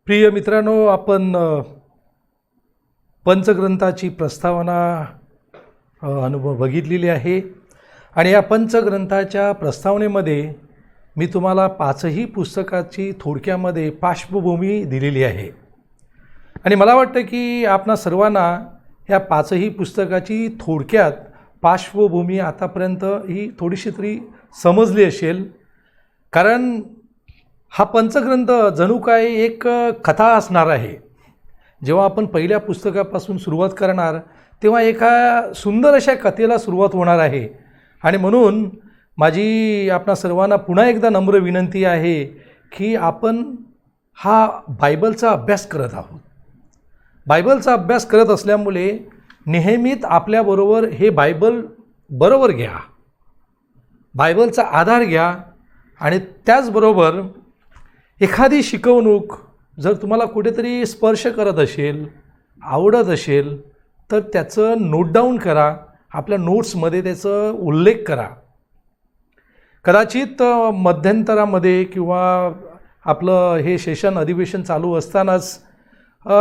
प्रिय मित्रांनो, आपण पंचग्रंथाची प्रस्तावना अनुभव बघितलेली आहे आणि या पंचग्रंथाच्या प्रस्तावनेमध्ये मी तुम्हाला पाचही पुस्तकाची थोडक्यामध्ये पार्श्वभूमी दिलेली आहे आणि मला वाटतं की आपणा सर्वांना ह्या पाचही पुस्तकाची थोडक्यात पार्श्वभूमी आतापर्यंत ही थोडीशी तरी समजली असेल. कारण हा पंचग्रंथ जणू काय एक कथा असणार आहे. जेव्हा आपण पहिल्या पुस्तकापासून सुरुवात करणार तेव्हा एका सुंदर अशा कथेला सुरुवात होणार आहे आणि म्हणून माझी आपणा सर्वांना पुन्हा एकदा नम्र विनंती आहे की आपण हा बायबलचा अभ्यास करत आहोत. बायबलचा अभ्यास करत असल्यामुळे नेहमीच आपल्याबरोबर हे बायबल बरोबर घ्या, बायबलचा आधार घ्या आणि त्याचबरोबर एखादी शिकवणूक जर तुम्हाला कुठेतरी स्पर्श करत असेल, आवडत असेल तर त्याचं नोट डाऊन करा, आपल्या नोट्समध्ये त्याचा उल्लेख करा. कदाचित मध्यंतरामध्ये किंवा आपलं हे सेशन अधिवेशन चालू असतानाच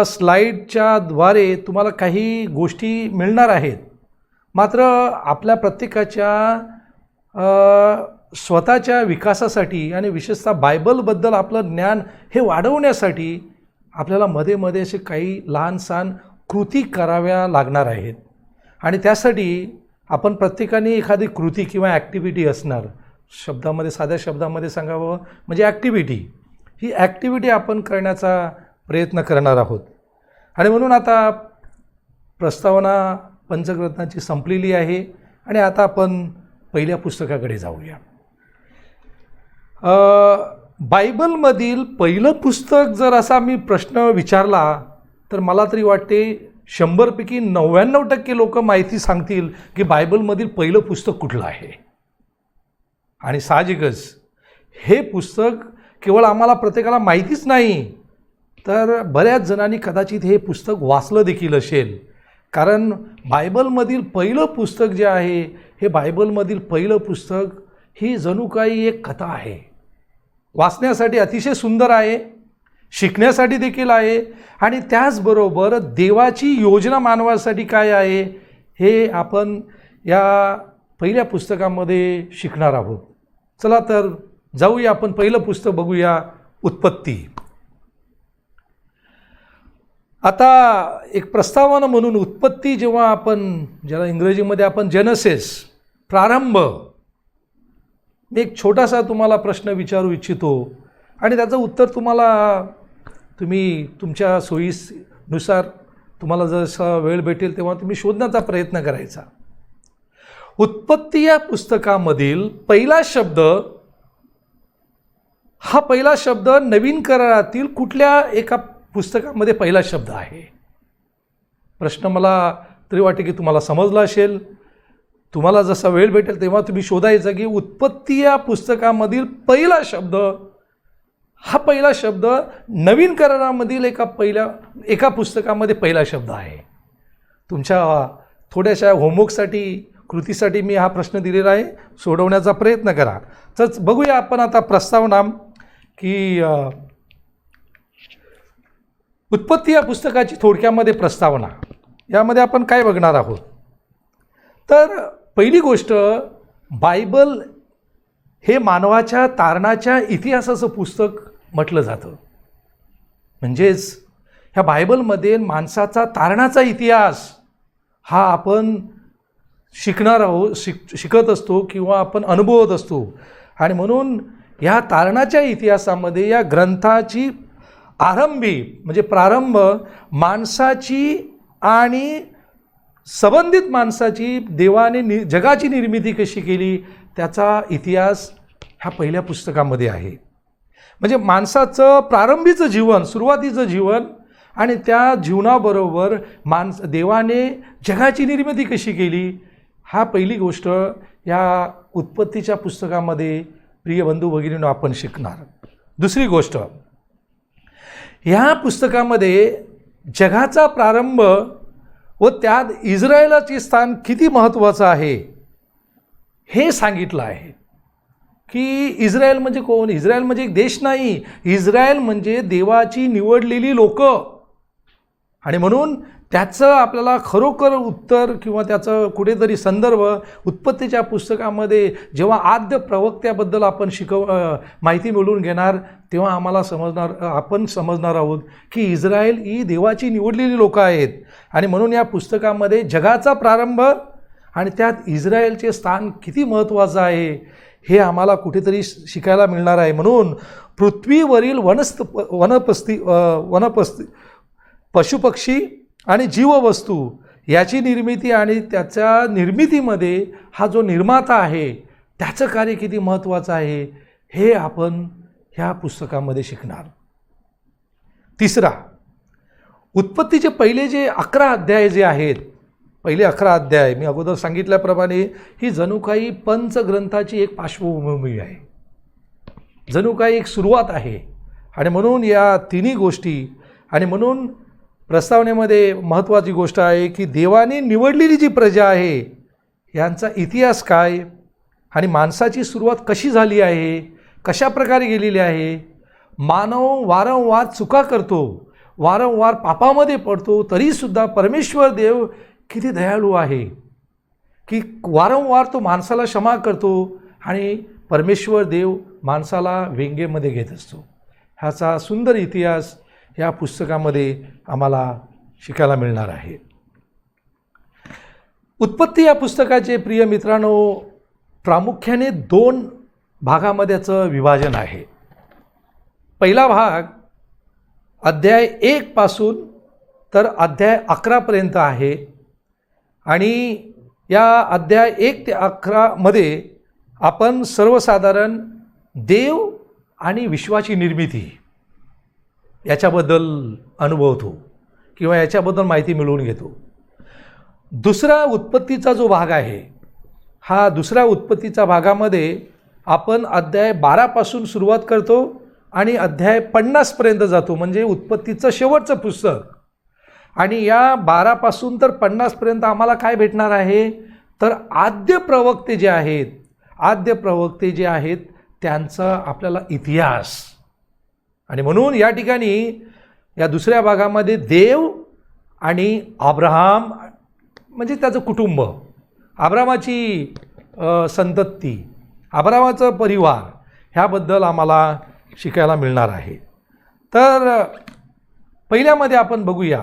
स्लाईडच्या द्वारे तुम्हाला काही गोष्टी मिळणार आहेत. मात्र आपल्या प्रत्येकाच्या स्वतःच्या विकासासाठी आणि विशेषतः बायबलबद्दल आपलं ज्ञान हे वाढवण्यासाठी आपल्याला मध्ये मध्ये असे काही लहान सहान कृती कराव्या लागणार आहेत आणि त्यासाठी आपण प्रत्येकाने एखादी कृती किंवा ॲक्टिव्हिटी असणार. शब्दामध्ये साध्या शब्दामध्ये सांगावं म्हणजे ॲक्टिव्हिटी, ही ॲक्टिव्हिटी आपण करण्याचा प्रयत्न करणार आहोत. आणि म्हणून आता प्रस्तावना पंचग्रंथाची संपलेली आहे आणि आता आपण पहिल्या पुस्तकाकडे जाऊया. बायबलमधील पहिलं पुस्तक जर असा मी प्रश्न विचारला तर मला तरी वाटते 100पैकी 99% लोक माहिती सांगतील की बायबलमधील पहिलं पुस्तक कुठलं आहे. आणि साहजिकच हे पुस्तक केवळ आम्हाला प्रत्येकाला माहितीच नाही तर बऱ्याच जणांनी कदाचित हे पुस्तक वाचलं देखील असेल. कारण बायबलमधील पहिलं पुस्तक जे आहे, हे बायबलमधील पहिलं पुस्तक ही जणू काही एक कथा आहे. वाचण्यासाठी अतिशय सुंदर आहे, शिकण्यासाठी देखील आहे आणि त्याचबरोबर देवाची योजना मानवासाठी काय आहे हे आपण या पहिल्या पुस्तकामध्ये शिकणार आहोत. चला तर जाऊया, आपण पहिलं पुस्तक बघूया, उत्पत्ती. आता एक प्रस्तावना म्हणून उत्पत्ती जेव्हा आपण, ज्याला इंग्रजीमध्ये आपण जेनेसिस, प्रारंभ, मी एक छोटासा तुम्हाला प्रश्न विचारू इच्छितो आणि त्याचं उत्तर तुम्ही तुमच्या सोयीनुसार तुम्हाला जसं वेळ भेटेल तेव्हा तुम्ही शोधण्याचा प्रयत्न करायचा. उत्पत्ती या पुस्तकामधील पहिला शब्द, हा पहिला शब्द नवीन करारातील कुठल्या एका पुस्तकामध्ये पहिला शब्द आहे? प्रश्न मला तरी वाटते की तुम्हाला समजला असेल. तुम्हाला जसा वेळ भेटेल तेव्हा तुम्ही शोधायचं की उत्पत्ती या पुस्तकामधील पहिला शब्द, हा पहिला शब्द नवीन करारामधील एका पुस्तकामध्ये पहिला शब्द आहे. तुमच्या थोड्याशा होमवर्कसाठी, कृतीसाठी मी हा प्रश्न दिलेला आहे, सोडवण्याचा प्रयत्न करा. तर बघूया आपण आता प्रस्तावना की उत्पत्ती या पुस्तकाची थोडक्यामध्ये प्रस्तावना. यामध्ये आपण काय बघणार आहोत तर पहिली गोष्ट, बायबल हे मानवाच्या तारणाच्या इतिहासाचं पुस्तक म्हटलं जातं. म्हणजेच ह्या बायबलमध्ये माणसाचा तारणाचा इतिहास हा आपण शिकणार आहोत, शिकत असतो किंवा आपण अनुभवत असतो. आणि म्हणून ह्या तारणाच्या इतिहासामध्ये या ग्रंथाची म्हणजे प्रारंभ माणसाची आणि संबंधित माणसाची, देवाने जगाची निर्मिती कशी केली त्याचा इतिहास ह्या पहिल्या पुस्तकामध्ये आहे. म्हणजे माणसाचं प्रारंभीचं जीवन, सुरुवातीचं जीवन आणि त्या जीवनाबरोबर देवाने जगाची निर्मिती कशी केली, हा पहिली गोष्ट या उत्पत्तीच्या पुस्तकामध्ये प्रिय बंधू भगिनींनो आपण शिकणार. दुसरी गोष्ट, ह्या पुस्तकामध्ये जगाचा प्रारंभ व त्यात इस्रायलाचे स्थान किती महत्त्वाचं आहे हे सांगितलं आहे. की इस्रायल म्हणजे कोण? इस्रायल म्हणजे एक देश नाही, इस्रायल म्हणजे देवाची निवडलेली लोकं. आणि म्हणून त्याचं आपल्याला खरोखर उत्तर किंवा त्याचं कुठेतरी संदर्भ उत्पत्तीच्या पुस्तकामध्ये जेव्हा आद्य प्रवक्त्याबद्दल आपण माहिती मिळवून घेणार, तेव्हा आम्हाला आपण समजणार आहोत की इस्रायल ही देवाची निवडलेली लोकं आहेत. आणि म्हणून या पुस्तकामध्ये जगाचा प्रारंभ आणि त्यात इस्रायलचे स्थान किती महत्त्वाचं आहे हे आम्हाला कुठेतरी शिकायला मिळणार आहे. म्हणून पृथ्वीवरील वनपस्ती पशुपक्षी आणि जीववस्तू याची निर्मिती आणि त्याच्या निर्मितीमध्ये हा जो निर्माता आहे त्याचं कार्य किती महत्त्वाचं आहे हे आपण ह्या पुस्तकामध्ये शिकणार. तिसरा, उत्पत्तीचे पहिले जे 11 अध्याय जे आहेत, पहिले 11 अध्याय मी अगोदर सांगितल्याप्रमाणे ही जणू काही पंचग्रंथाची एक पार्श्वभूमी आहे, जणू काही एक सुरुवात आहे. आणि म्हणून या तिन्ही गोष्टी, आणि म्हणून प्रस्तावनेमध्ये महत्त्वाची गोष्ट आहे की देवाने निवडलेली जी प्रजा आहे यांचा इतिहास काय आणि माणसाची सुरुवात कशी झाली आहे, कशा प्रकारे गेलेली आहे. मानव वारंवार चुका करतो, वारंवार पापामध्ये पडतो, तरीसुद्धा परमेश्वर देव किती दयाळू आहे की वारंवार तो माणसाला क्षमा करतो आणि परमेश्वर देव माणसाला व्यंगेमध्ये घेत असतो. ह्याचा सुंदर इतिहास या पुस्तकामध्ये आम्हाला शिकायला मिळणार आहे. उत्पत्ती या पुस्तकाचे प्रिय मित्रांनो प्रामुख्याने 2 भागामध्ये याचं विभाजन आहे. पहिला भाग अध्याय 1 पासून तर अध्याय 11 पर्यंत आहे. आणि या अध्याय 1 ते 11 मध्ये आपण सर्वसाधारण देव आणि विश्वाची निर्मिती याच्याबद्दल अनुभवतो किंवा याच्याबद्दल माहिती मिळवून घेतो. दुसरा उत्पत्तीचा जो भाग आहे, हा दुसऱ्या उत्पत्तीच्या भागामध्ये आपण अध्याय 12 पासून सुरुवात करतो आणि अध्याय 50 पर्यंत जातो, म्हणजे उत्पत्तीचं शेवटचं पुस्तक. आणि या 12 पासून तर 50 पर्यंत आम्हाला काय भेटणार आहे, तर आद्य प्रवक्ते जे आहेत त्यांचा आपल्याला इतिहास. आणि म्हणून या ठिकाणी या दुसऱ्या भागामध्ये देव आणि अब्राहम म्हणजे त्याचं कुटुंब, अब्रामाची संतती, अब्रामाचा परिवार ह्याबद्दल आम्हाला शिकायला मिळणार आहे. तर पहिल्यामध्ये आपण बघूया.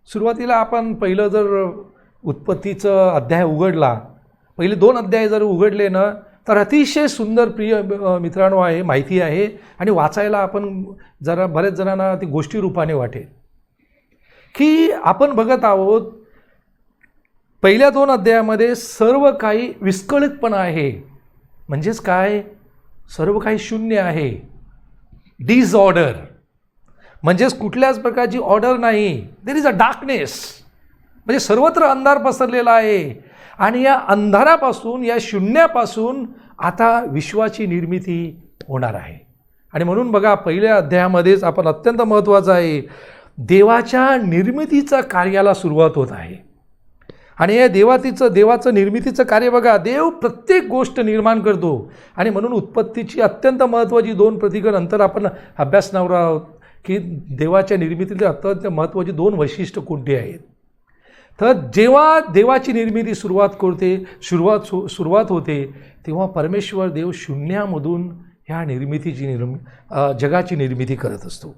सुरुवातीला आपण पहिलं जर उत्पत्तीचं अध्याय उघडला, पहिले 2 अध्याय जर उघडले ना, तर अतिशय सुंदर प्रिय मित्रांनो आहे, माहिती आहे. आणि वाचायला आपण जरा बऱ्याच जणांना ती गोष्टी रूपाने वाटेल की आपण बघत आहोत पहिल्या 2 अध्यायामध्ये सर्व काही विस्कळीतपणा आहे. म्हणजेच काय, सर्व काही शून्य आहे, डिसऑर्डर, म्हणजेच कुठल्याच प्रकारची ऑर्डर नाही. देर इज अ डार्कनेस, म्हणजे सर्वत्र अंधार पसरलेला आहे. आणि या अंधारापासून, या शून्यापासून आता विश्वाची निर्मिती होणार आहे. आणि म्हणून बघा पहिल्या अध्यायामध्येच आपण अत्यंत महत्त्वाचं आहे, देवाच्या निर्मितीचा कार्याला सुरुवात होत आहे. आणि या देवाचं निर्मितीचं कार्य बघा, देव प्रत्येक गोष्ट निर्माण करतो. आणि म्हणून उत्पत्तीची अत्यंत महत्त्वाची 2 प्रतीकं नंतर आपण अभ्यासणार आहोत की देवाच्या निर्मितीतली अत्यंत महत्त्वाची 2 वैशिष्ट्य कोणती आहेत. तर जेव्हा देवाची निर्मिती सुरुवात होते तेव्हा परमेश्वर देव शून्यामधून ह्या जगाची निर्मिती करत असतो.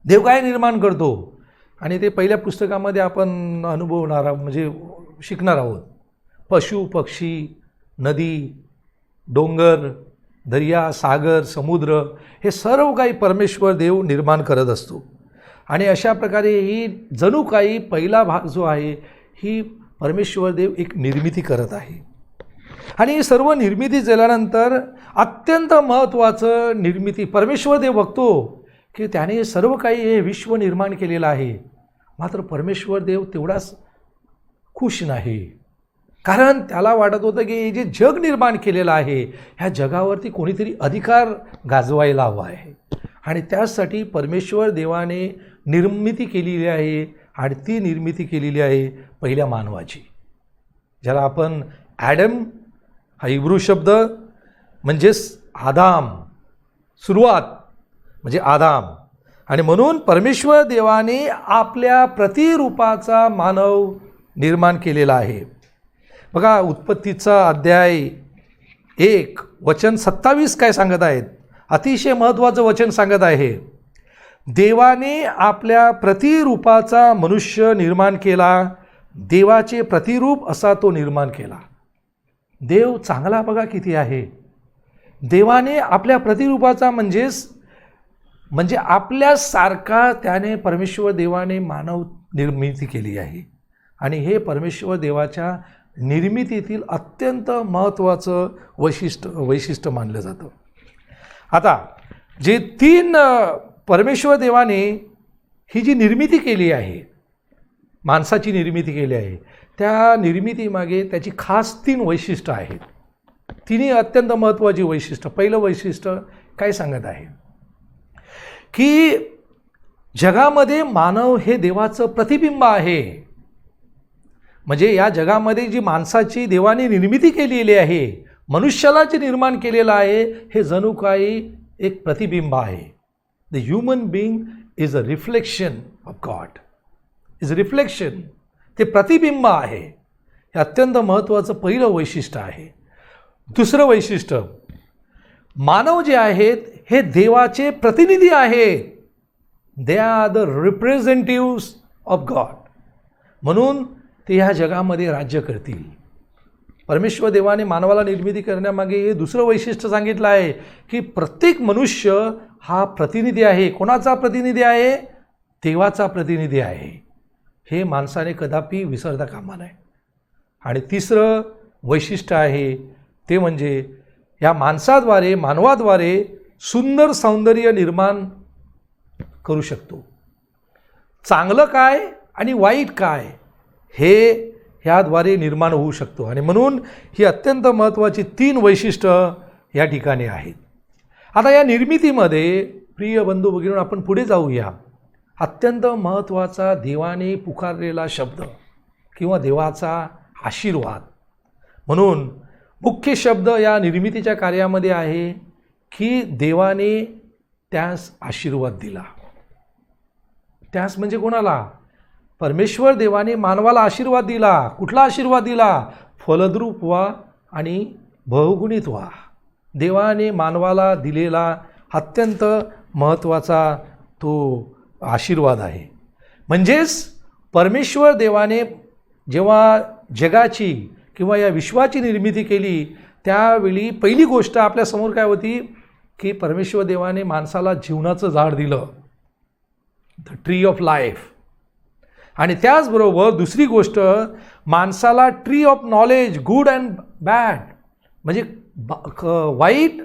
देव काय निर्माण करतो आणि ते पहिल्या पुस्तकामध्ये आपण अनुभवणार आहोत, म्हणजे शिकणार आहोत. पशु पक्षी, नदी, डोंगर, दर्या, सागर, समुद्र हे सर्व काही परमेश्वर देव निर्माण करत असतो. आणि अशा प्रकारे ही जणू काही पहिला भाग जो आहे ही परमेश्वर देव एक निर्मिती करत आहे. आणि ही सर्व निर्मिती झाल्यानंतर अत्यंत महत्त्वाचं निर्मिती परमेश्वर देव बघतो की त्याने सर्व काही हे विश्व निर्माण केलेलं आहे. मात्र परमेश्वर देव तेवढाच खुश नाही, कारण त्याला वाटत होतं की हे जे जग निर्माण केलेलं आहे ह्या जगावरती कोणीतरी अधिकार गाजवायला हवा आहे. आणि त्यासाठी परमेश्वर देवाने निर्मिती केलेली आहे. आणि ती निर्मिती केलेली आहे पहिल्या मानवाची, ज्याला आपण ॲडम हा हिब्रू शब्द म्हणजेच आदाम, सुरुवात म्हणजे आदाम. आणि म्हणून परमेश्वर देवाने आपल्या प्रतिरूपाचा मानव निर्माण केलेला आहे. बघा उत्पत्तीचा अध्याय 1 वचन 27 काय सांगत आहेत? अतिशय महत्त्वाचं वचन सांगत आहे. देवाने आपल्या प्रतिरूपाचा मनुष्य निर्माण केला, देवाचे प्रतिरूप असा तो निर्माण केला. देव चांगला बघा किती आहे. देवाने आपल्या प्रतिरूपाचा म्हणजे आपल्यासारखा त्याने परमेश्वर देवाने मानव निर्मिती केली आहे. आणि हे परमेश्वर देवाच्या निर्मितीतील अत्यंत महत्त्वाचं वैशिष्ट्य मानलं जातं. आता जे 3 परमेश्वर देवाने ही जी निर्मिती केली आहे, माणसाची निर्मिती केली आहे, त्या निर्मितीमागे त्याची खास 3 वैशिष्ट्य आहेत. तिन्ही अत्यंत महत्त्वाची वैशिष्ट्य. पहिलं वैशिष्ट्य काय सांगत आहे की जगामध्ये मानव हे देवाचं प्रतिबिंब आहे. म्हणजे या जगामध्ये जी माणसाची देवाने निर्मिती केलेली आहे, मनुष्याला जे निर्माण केलेलं आहे, हे जणू काही एक प्रतिबिंब आहे. The human being is a reflection of God, is reflection. ते प्रतिबिंब आहे. हे अत्यंत महत्त्वाचं पहिलं वैशिष्ट्य आहे. दुसरं वैशिष्ट्य, मानव जे आहेत हे देवाचे प्रतिनिधी आहेत. They are the representatives of God. म्हणून ते ह्या जगामध्ये राज्य करतील. परमेश्वर देवाने मानवाला निर्मिती करण्यामागे हे दुसरं वैशिष्ट्य सांगितलं आहे की प्रत्येक मनुष्य हा प्रतिनिधी आहे. कोणाचा प्रतिनिधी आहे? देवाचा प्रतिनिधी आहे. हे माणसाने कदापि विसरता कामा नये. आणि तिसरं वैशिष्ट्य आहे ते म्हणजे या मानवाद्वारे सुंदर सौंदर्य निर्माण करू शकतो. चांगलं काय आणि वाईट काय हे ह्याद्वारे निर्माण होऊ शकतो. आणि म्हणून ही अत्यंत महत्त्वाची 3 वैशिष्ट्य या ठिकाणी आहेत. आता या निर्मितीमध्ये प्रिय बंधू भगिनी आपण पुढे जाऊया. अत्यंत महत्त्वाचा देवाने पुकारलेला शब्द किंवा देवाचा आशीर्वाद. म्हणून मुख्य शब्द या निर्मितीच्या कार्यामध्ये आहे की देवाने त्यास आशीर्वाद दिला. त्यास म्हणजे कोणाला? परमेश्वर देवाने मानवाला आशीर्वाद दिला. कुठला आशीर्वाद दिला? फलद्रूप व्हा आणि बहुगुणित व्हा. देवाने मानवाला दिलेला अत्यंत महत्त्वाचा तो आशीर्वाद आहे. म्हणजेच परमेश्वर देवाने जेव्हा जगाची किंवा या विश्वाची निर्मिती केली त्यावेळी पहिली गोष्ट आपल्यासमोर काय होती की परमेश्वर देवाने माणसाला जीवनाचं झाड दिलं, द ट्री ऑफ लाईफ. आणि त्याचबरोबर दुसरी गोष्ट, माणसाला tree of knowledge, good and bad, म्हणजे वाईट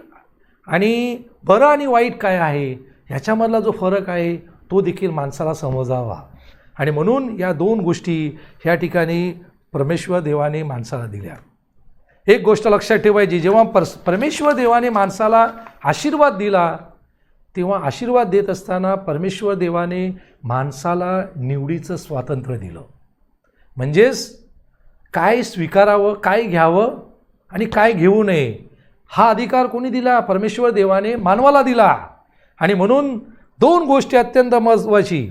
आणि बरं आणि वाईट काय आहे ह्याच्यामधला जो फरक आहे तो देखील माणसाला समजावा. आणि म्हणून या 2 गोष्टी ह्या ठिकाणी परमेश्वर देवाने माणसाला दिल्या. एक गोष्ट लक्षात ठेवायची, जेव्हा परमेश्वर देवाने माणसाला आशीर्वाद दिला तेव्हा आशीर्वाद देत असताना परमेश्वर देवाने माणसाला निवडीचं स्वातंत्र्य दिलं. म्हणजेच काय स्वीकारावं, काय घ्यावं आणि काय घेऊ नये हा अधिकार कोणी दिला? परमेश्वर देवाने मानवाला दिला. आणि म्हणून 2 गोष्टी अत्यंत महत्त्वाची.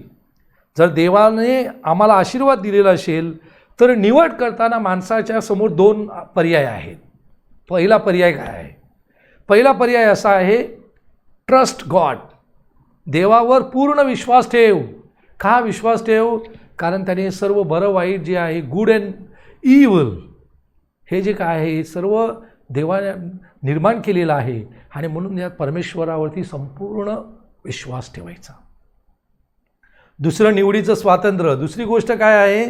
जर देवाने आम्हाला आशीर्वाद दिलेला असेल तर निवड करताना माणसाच्या समोर 2 पर्याय आहेत. पहिला पर्याय काय आहे? पहिला पर्याय असा आहे, ट्रस्ट गॉड. देवावर पूर्ण विश्वास ठेव. का विश्वास ठेव? कारण त्याने सर्व बरं वाईट जे आहे, गुड अँड इव्हल, हे जे काय आहे सर्व देवाने निर्माण केलेलं आहे. आणि म्हणून या परमेश्वरावरती संपूर्ण विश्वास ठेवायचा. दुसरं निवडीचं स्वातंत्र्य. दुसरी गोष्ट काय आहे?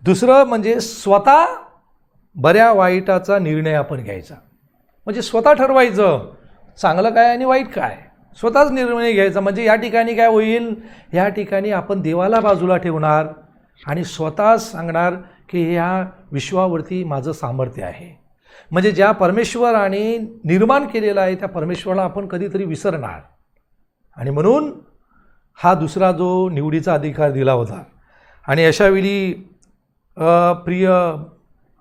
दुसरं म्हणजे स्वतः बऱ्या वाईटाचा निर्णय आपण घ्यायचा. म्हणजे स्वतः ठरवायचं चांगलं काय आणि वाईट काय, स्वतःच निर्णय घ्यायचा. म्हणजे या ठिकाणी काय होईल? या ठिकाणी आपण देवाला बाजूला ठेवणार आणि स्वतः सांगणार की ह्या विश्वावरती माझं सामर्थ्य आहे. म्हणजे ज्या परमेश्वराने निर्माण केलेलं आहे त्या परमेश्वराला आपण कधीतरी विसरणार. आणि म्हणून हा दुसरा जो निवडीचा अधिकार दिला होता. आणि अशावेळी प्रिय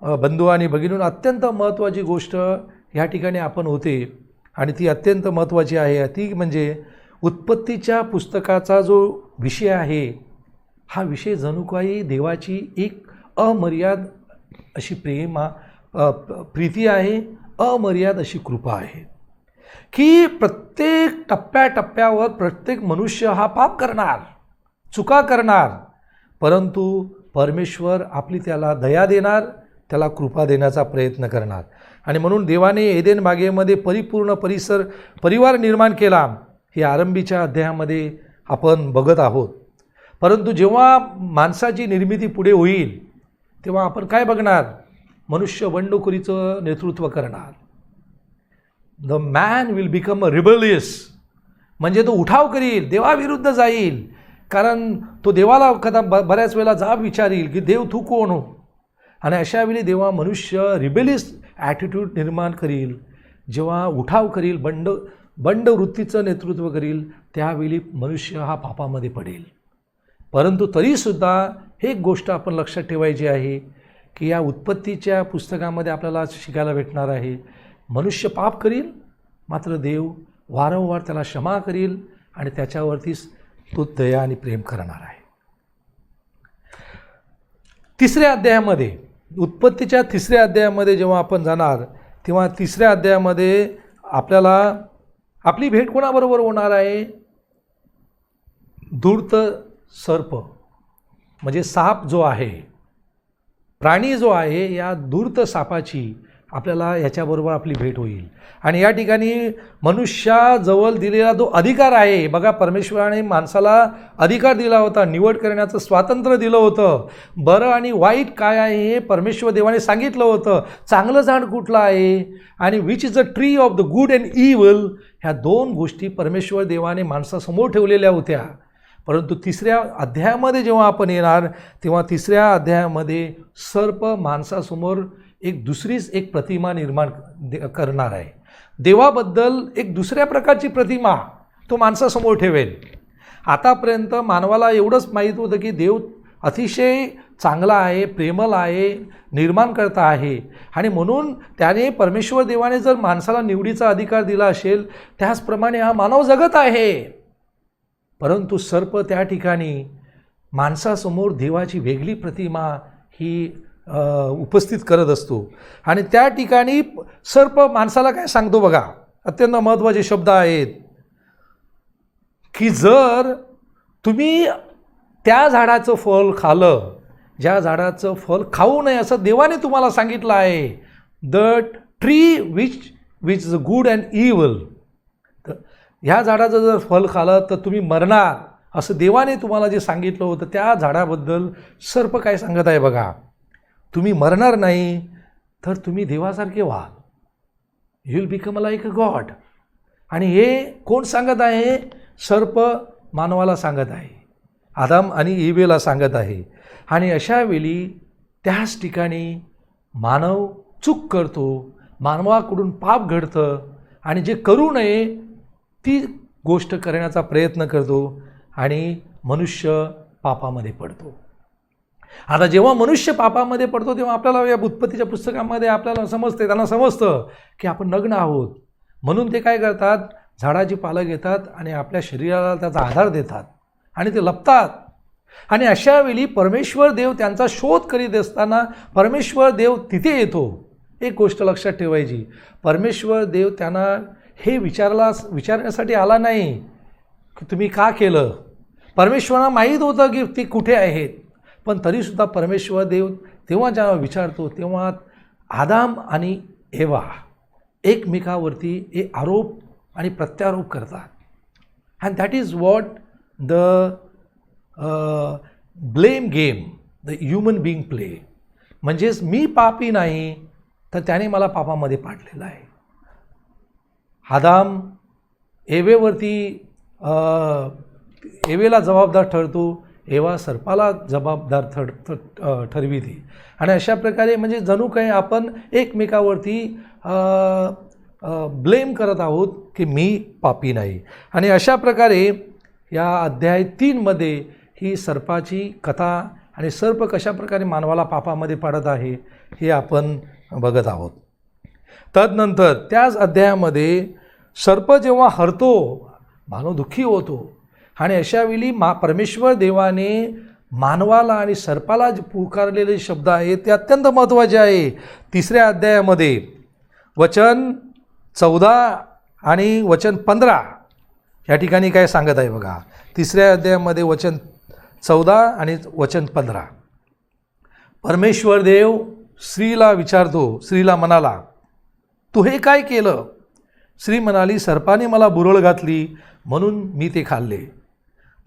बंधू आणि भगिनींनो, अत्यंत महत्त्वाची गोष्ट ह्या ठिकाणी आपण होते आणि ती अत्यंत महत्त्वाची आहे. ती म्हणजे उत्पत्तीच्या पुस्तकाचा जो विषय आहे, हा विषय जणू काही देवाची एक अमर्याद अशी प्रीती आहे, अमर्याद अशी कृपा आहे, की प्रत्येक टप्प्याटप्प्यावर प्रत्येक मनुष्य हा पाप करणार, चुका करणार, परंतु परमेश्वर आपली त्याला दया देणार, त्याला कृपा देण्याचा प्रयत्न करणार. आणि म्हणून देवाने एदेन बागेमध्ये परिपूर्ण परिवार निर्माण केला, हे आरंभीच्या अध्यायामध्ये आपण बघत आहोत. परंतु जेव्हा माणसाची निर्मिती पुढे होईल तेव्हा आपण काय बघणार? मनुष्य बंडखोरीचं नेतृत्व करणार. The man will become a rebellious, म्हणजे तो उठाव करील, देवाविरुद्ध जाईल. कारण तो देवाला बऱ्याच वेळेला जाब विचारील की देव तू कोण हो. आणि अशावेळी देवा मनुष्य रिबेलियस ॲटिट्यूड निर्माण करील, जेव्हा उठाव करील, बंड वृत्तीचं नेतृत्व करील, त्यावेळी मनुष्य हा पापामध्ये पडेल. परंतु तरीसुद्धा एक गोष्ट आपण लक्षात ठेवायची आहे की या उत्पत्तीच्या पुस्तकामध्ये आपल्याला शिकायला भेटणार आहे, मनुष्य पाप करील, मात्र देव वारंवार त्याला क्षमा करील आणि त्याच्यावरतीच तो दया आणि प्रेम करणार आहे. तिसऱ्या अध्यायामध्ये, उत्पत्तीच्या तिसऱ्या अध्यायामध्ये जेव्हा आपण जाणार तेव्हा तिसऱ्या अध्यायामध्ये आपल्याला आपली भेट कोणाबरोबर होणार आहे? धूर्त सर्प, म्हणजे साप जो आहे, प्राणी जो आहे, या धूर्त सापाची आपल्याला याच्याबरोबर आपली भेट होईल. आणि या ठिकाणी मनुष्याजवळ दिलेला जो अधिकार आहे, बघा, परमेश्वराने माणसाला अधिकार दिला होता, निवड करण्याचं स्वातंत्र्य दिलं होतं. बरं आणि वाईट काय आहे हे परमेश्वर देवाने सांगितलं होतं. चांगलं झाड कुठलं आहे आणि which is the tree of the good and evil, ह्या दोन गोष्टी परमेश्वर देवाने माणसासमोर ठेवलेल्या होत्या. परंतु तिसऱ्या अध्यायामध्ये जेव्हा आपण येणार तेव्हा तिसऱ्या अध्यायामध्ये सर्प माणसासमोर दुसरीच एक प्रतिमा निर्माण करणार आहे. देवाबद्दल एक दुसऱ्या प्रकारची प्रतिमा तो माणसासमोर ठेवेल. आतापर्यंत मानवाला एवढंच माहीत होतं की देव अतिशय चांगला आहे, प्रेमळ आहे, निर्माणकर्ता आहे. आणि म्हणून त्याने परमेश्वर देवाने जर माणसाला निवडीचा अधिकार दिला असेल, त्याचप्रमाणे हा मानव जगत आहे. परंतु सर्प त्या ठिकाणी माणसासमोर देवाची वेगळी प्रतिमा ही उपस्थित करत असतो. आणि त्या ठिकाणी सर्प माणसाला काय सांगतो बघा, अत्यंत महत्त्वाचे शब्द आहेत की जर तुम्ही त्या झाडाचं फळ खाल्लं, ज्या झाडाचं फळ खाऊ नये असं देवाने तुम्हाला सांगितलं आहे, the tree which is good and evil, ह्या झाडाचं जर फळ खाल्लं तर तुम्ही मरणार असं देवाने तुम्हाला जे सांगितलं होतं, त्या झाडाबद्दल सर्प काय सांगत आहे बघा, तुम्ही मरणार नाही तर तुम्ही देवासारखे व्हाल, you will become like a God. आणि हे कोण सांगत आहे? सर्प मानवाला सांगत आहे, आदाम आणि इवेला सांगत आहे. आणि अशावेळी त्याच ठिकाणी मानव चूक करतो, मानवाकडून पाप घडतं आणि जे करू नये ती गोष्ट करण्याचा प्रयत्न करतो आणि मनुष्य पापामध्ये पडतो. आता जेव्हा मनुष्य पापामध्ये पडतो तेव्हा आपल्याला या उत्पत्तीच्या पुस्तकामध्ये आपल्याला समजते, त्यांना समजतं की आपण नग्न आहोत. म्हणून ते काय करतात? झाडाची पालं घेतात आणि आपल्या शरीराला त्याचा आधार देतात आणि ते लपतात. आणि अशावेळी परमेश्वर देव त्यांचा शोध करीत असताना परमेश्वर देव तिथे येतो. एक गोष्ट लक्षात ठेवायची, परमेश्वर देव त्यांना हे विचारण्यासाठी आला नाही की तुम्ही का केलं. परमेश्वरांना माहीत होतं की ते कुठे आहेत, पण तरीसुद्धा परमेश्वर देव तेव्हा जेव्हा विचारतो तेव्हा आदाम आणि एवा एकमेकावरती एक आरोप आणि प्रत्यारोप करतात. And that is what the blame game the human being play. म्हणजेच मी पापी नाही तर त्याने मला पापामध्ये पाडलेलं आहे. आदाम एवेवरती एवेला जबाबदार ठरतो, एवा सर्पाला जबाबदार ठरविते. आणि अशा प्रकारे म्हणजे जणू काही आपण एकमेकावरती ब्लेम करत आहोत की मी पापी नाही. आणि अशा प्रकारे या अध्याय 3मध्ये ही सर्पाची कथा आणि सर्प कशा प्रकारे मानवाला पापामध्ये पाडत आहे हे आपण बघत आहोत. तदनंतर त्याच अध्यायामध्ये सर्प जेव्हा हरतो मानव दुःखी होतो आणि अशावेळी परमेश्वर देवाने मानवाला आणि सर्पाला जे पुकारलेले शब्द आहेत ते अत्यंत महत्त्वाचे आहे. 3ऱ्या अध्यायामध्ये वचन 14 आणि वचन 15 या ठिकाणी काय सांगत आहे बघा. 3ऱ्या अध्यायामध्ये वचन 14 आणि वचन 15. परमेश्वर देव स्त्रीला विचारतो, स्त्रीला म्हणाला, तू हे काय केलं? स्त्री म्हणाली, सर्पाने मला बुरळ घातली म्हणून मी ते खाल्ले.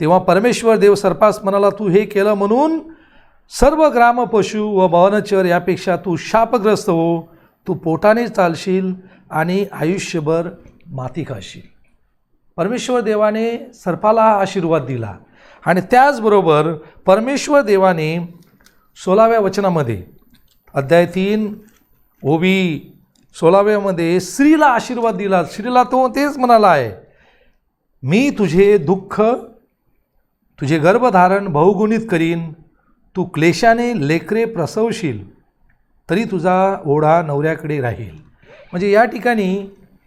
तेव्हा परमेश्वर देव सर्पास म्हणाला, तू हे केलं म्हणून सर्व ग्रामपशु व भवनचर यापेक्षा तू शापग्रस्त हो. तू पोटाने चालशील आणि आयुष्यभर माती खाशील. परमेश्वर देवाने सर्पाला हा आशीर्वाद दिला आणि त्याचबरोबर परमेश्वर देवाने 16व्या वचनामध्ये अध्याय 3 ओबी 16व्यामध्ये स्त्रीला आशीर्वाद दिला. स्त्रीला तो तेच म्हणाला आहे, मी तुझे दुःख तुझे गर्भधारण बहुगुणित करीन. तू क्लेशाने लेकरे प्रसवशील तरी तुझा ओढा नवऱ्याकडे राहील. म्हणजे या ठिकाणी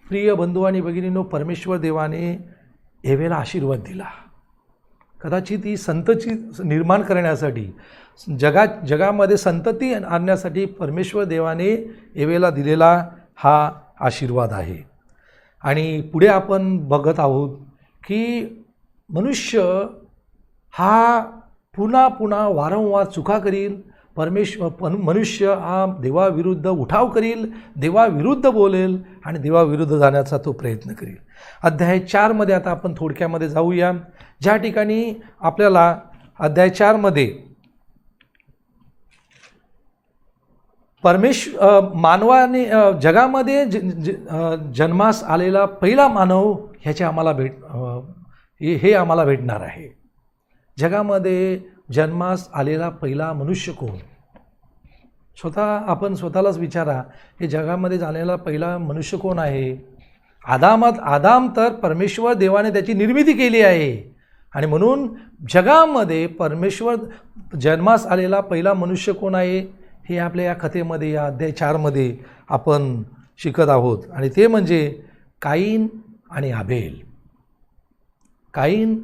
प्रिय बंधू आणि भगिनींनो, परमेश्वर देवाने एवेला आशीर्वाद दिला. कदाचित ही संतती निर्माण करण्यासाठी जगामध्ये संतती आणण्यासाठी परमेश्वर देवाने एवेला दिलेला हा आशीर्वाद आहे. आणि पुढे आपण बघत आहोत की मनुष्य हा पुन्हा पुन्हा वारंवार चुका करील. मनुष्य हा देवाविरुद्ध उठाव करील, देवाविरुद्ध बोलेल आणि देवाविरुद्ध जाण्याचा तो प्रयत्न करील. अध्याय 4मध्ये आता आपण थोडक्यामध्ये जाऊया, ज्या ठिकाणी आपल्याला अध्याय 4मध्ये मानवाने जगामध्ये जन्मास आलेला पहिला मानव ह्याचे आम्हाला हे आम्हाला भेटणार आहे. जगामध्ये जन्मास आलेला पहिला मनुष्य कोण? आपण स्वतःलाच विचारा, हे जगामध्ये झालेला पहिला मनुष्य कोण आहे? आदाम तर परमेश्वर देवाने त्याची निर्मिती केली आहे आणि म्हणून जगामध्ये परमेश्वर जन्मास आलेला पहिला मनुष्य कोण आहे हे आपल्या या कथेमध्ये, या अध्याय 4मध्ये आपण शिकत आहोत. आणि ते म्हणजे काईन आणि आबेल. काईन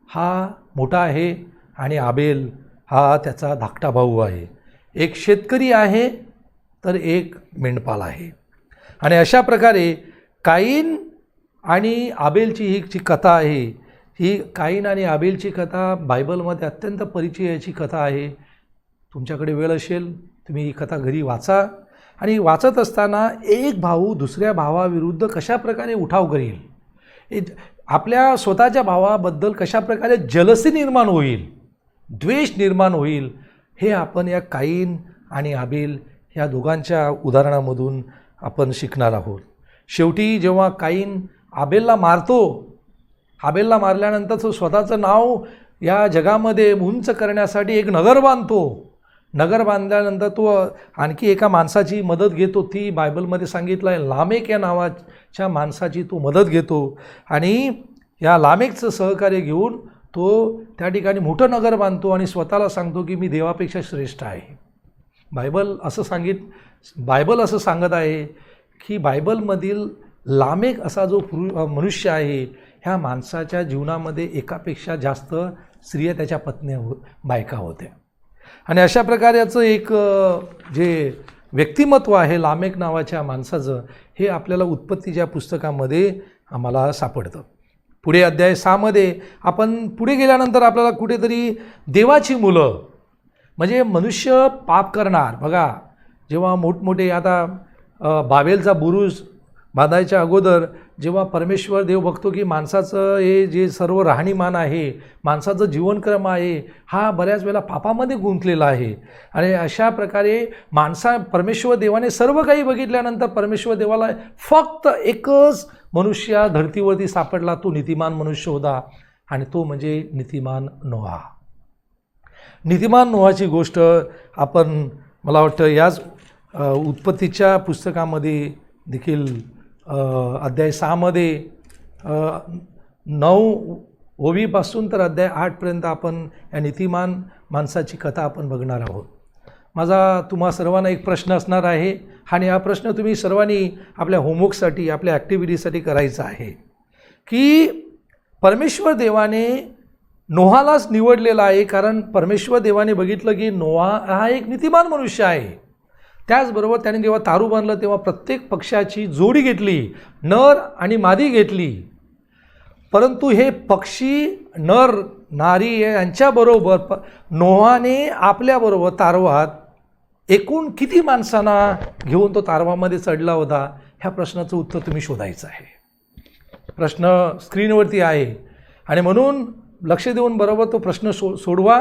हा मोठा आहे आणि आबेल हा त्याचा धाकटा भाऊ आहे. एक शेतकरी आहे तर एक मेंढपाल आहे. आणि अशा प्रकारे काईन आणि आबेलची ही जी कथा आहे, ही काईन आणि आबेलची कथा बायबलमध्ये अत्यंत परिचयाची कथा आहे. तुमच्याकडे वेळ असेल तुम्ही ही कथा घरी वाचा. आणि वाचत असताना एक भाऊ दुसऱ्या भावाविरुद्ध कशा प्रकारे उठाव करेल, आपल्या स्वतःच्या भावाबद्दल कशा प्रकारे जलसी निर्माण होईल, द्वेष निर्माण होईल, हे आपण या काईन आणि आबेल ह्या दोघांच्या उदाहरणामधून आपण शिकणार आहोत. शेवटी जेव्हा काईन आबेलला मारतो, आबेलला मारल्यानंतर तो स्वतःचं नाव या जगामध्ये उंच करण्यासाठी एक नगर बांधतो. नगर बांधल्यानंतर तो आणखी एका माणसाची मदत घेतो. ती बायबलमध्ये सांगितलं आहे, लामेक या नावाच्या माणसाची तो मदत घेतो आणि या लामेकचं सहकार्य घेऊन तो त्या ठिकाणी मोठं नगर बांधतो आणि स्वतःला सांगतो की मी देवापेक्षा श्रेष्ठ आहे. बायबल असं सांगत आहे की बायबलमधील लामेक असा जो मनुष्य आहे, ह्या माणसाच्या जीवनामध्ये एकापेक्षा जास्त स्त्रिया त्याच्या पत्नी बायका होत्या. आणि अशा प्रकारे याचं एक जे व्यक्तिमत्व आहे लामेक नावाच्या माणसाचं, हे आपल्याला उत्पत्तीच्या पुस्तकामध्ये आम्हाला सापडतं. पुढे अध्याय 6मध्ये आपण पुढे गेल्यानंतर आपल्याला कुठेतरी देवाची मुलं म्हणजे मनुष्य पाप करणार. बघा, जेव्हा मोठमोठे आता बाबेलचा बुरुज बांधायच्या अगोदर जेव्हा परमेश्वर देव बघतो की माणसाचं हे जे सर्व राहणीमान आहे, माणसाचं जीवनक्रम आहे, हा बऱ्याच वेळेला पापामध्ये गुंतलेला आहे. आणि अशा प्रकारे परमेश्वर देवाने सर्व काही बघितल्यानंतर परमेश्वर देवाला फक्त एकच मनुष्य धर्तीवरती सापडला, तो नीतिमान मनुष्य होता आणि तो म्हणजे नीतिमान नोहा. नीतिमान नोहाची गोष्ट आपण मला वाटतं याच उत्पत्तीच्या पुस्तकामध्ये देखील अध्याय 6मध्ये 9 ओवीपासून तर अध्याय 8पर्यंत आपण या नीतिमान माणसाची कथा आपण बघणार आहोत. माझा तुम्हा सर्वांना एक प्रश्न असणार आहे आणि हा प्रश्न तुम्ही सर्वांनी आपल्या होमवर्कसाठी आपल्या ॲक्टिव्हिटीसाठी करायचा आहे की परमेश्वर देवाने नोहालाच निवडलेला आहे, कारण परमेश्वर देवाने बघितलं की नोहा हा एक नीतिमान मनुष्य आहे. त्याचबरोबर त्याने जेव्हा तारू बांधलं तेव्हा प्रत्येक पक्षाची जोडी घेतली, नर आणि मादी घेतली. परंतु हे पक्षी नर नारी यांच्याबरोबर नोहाने आपल्याबरोबर तारवात एकूण किती माणसांना घेऊन तो तारवामध्ये चढला होता, ह्या प्रश्नाचं उत्तर तुम्ही शोधायचं आहे. प्रश्न स्क्रीनवरती आहे आणि म्हणून लक्ष देऊन बरोबर तो प्रश्न सोडवा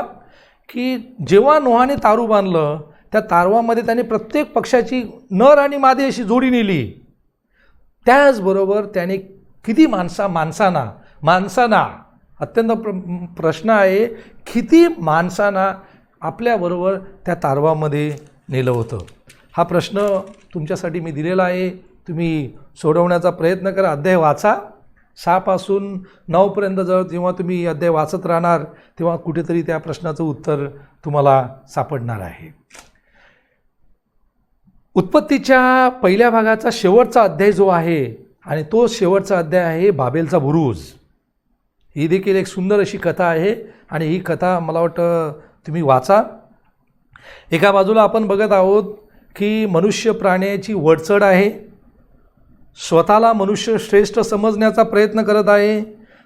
की जेव्हा नोहाने तारू बांधलं त्या तारवामध्ये त्याने प्रत्येक पक्षाची नर आणि मादी अशी जोडी नेली. त्याचबरोबर त्याने किती माणसांना अत्यंत प्रश्न आहे, किती माणसांना आपल्याबरोबर त्या तारवामध्ये नेलं होतं. हा प्रश्न तुमच्यासाठी मी दिलेला आहे, तुम्ही सोडवण्याचा प्रयत्न करा. अध्याय वाचा 6 पासून 9 पर्यंत. जेव्हा तुम्ही अध्याय वाचत राहणार तेव्हा कुठेतरी त्या प्रश्नाचं उत्तर तुम्हाला सापडणार आहे. उत्पत्तीच्या पहिल्या भागाचा शेवटचा अध्याय जो आहे आणि तो शेवटचा अध्याय आहे बाबेलचा बुरुज. ही देखील एक सुंदर अशी कथा आहे आणि ही कथा मला वाटतं तुम्ही वाचा. एका बाजूला आपण बघत आहोत की मनुष्य प्राण्याची वरचढ आहे, स्वतःला मनुष्य श्रेष्ठ समजण्याचा प्रयत्न करत आहे,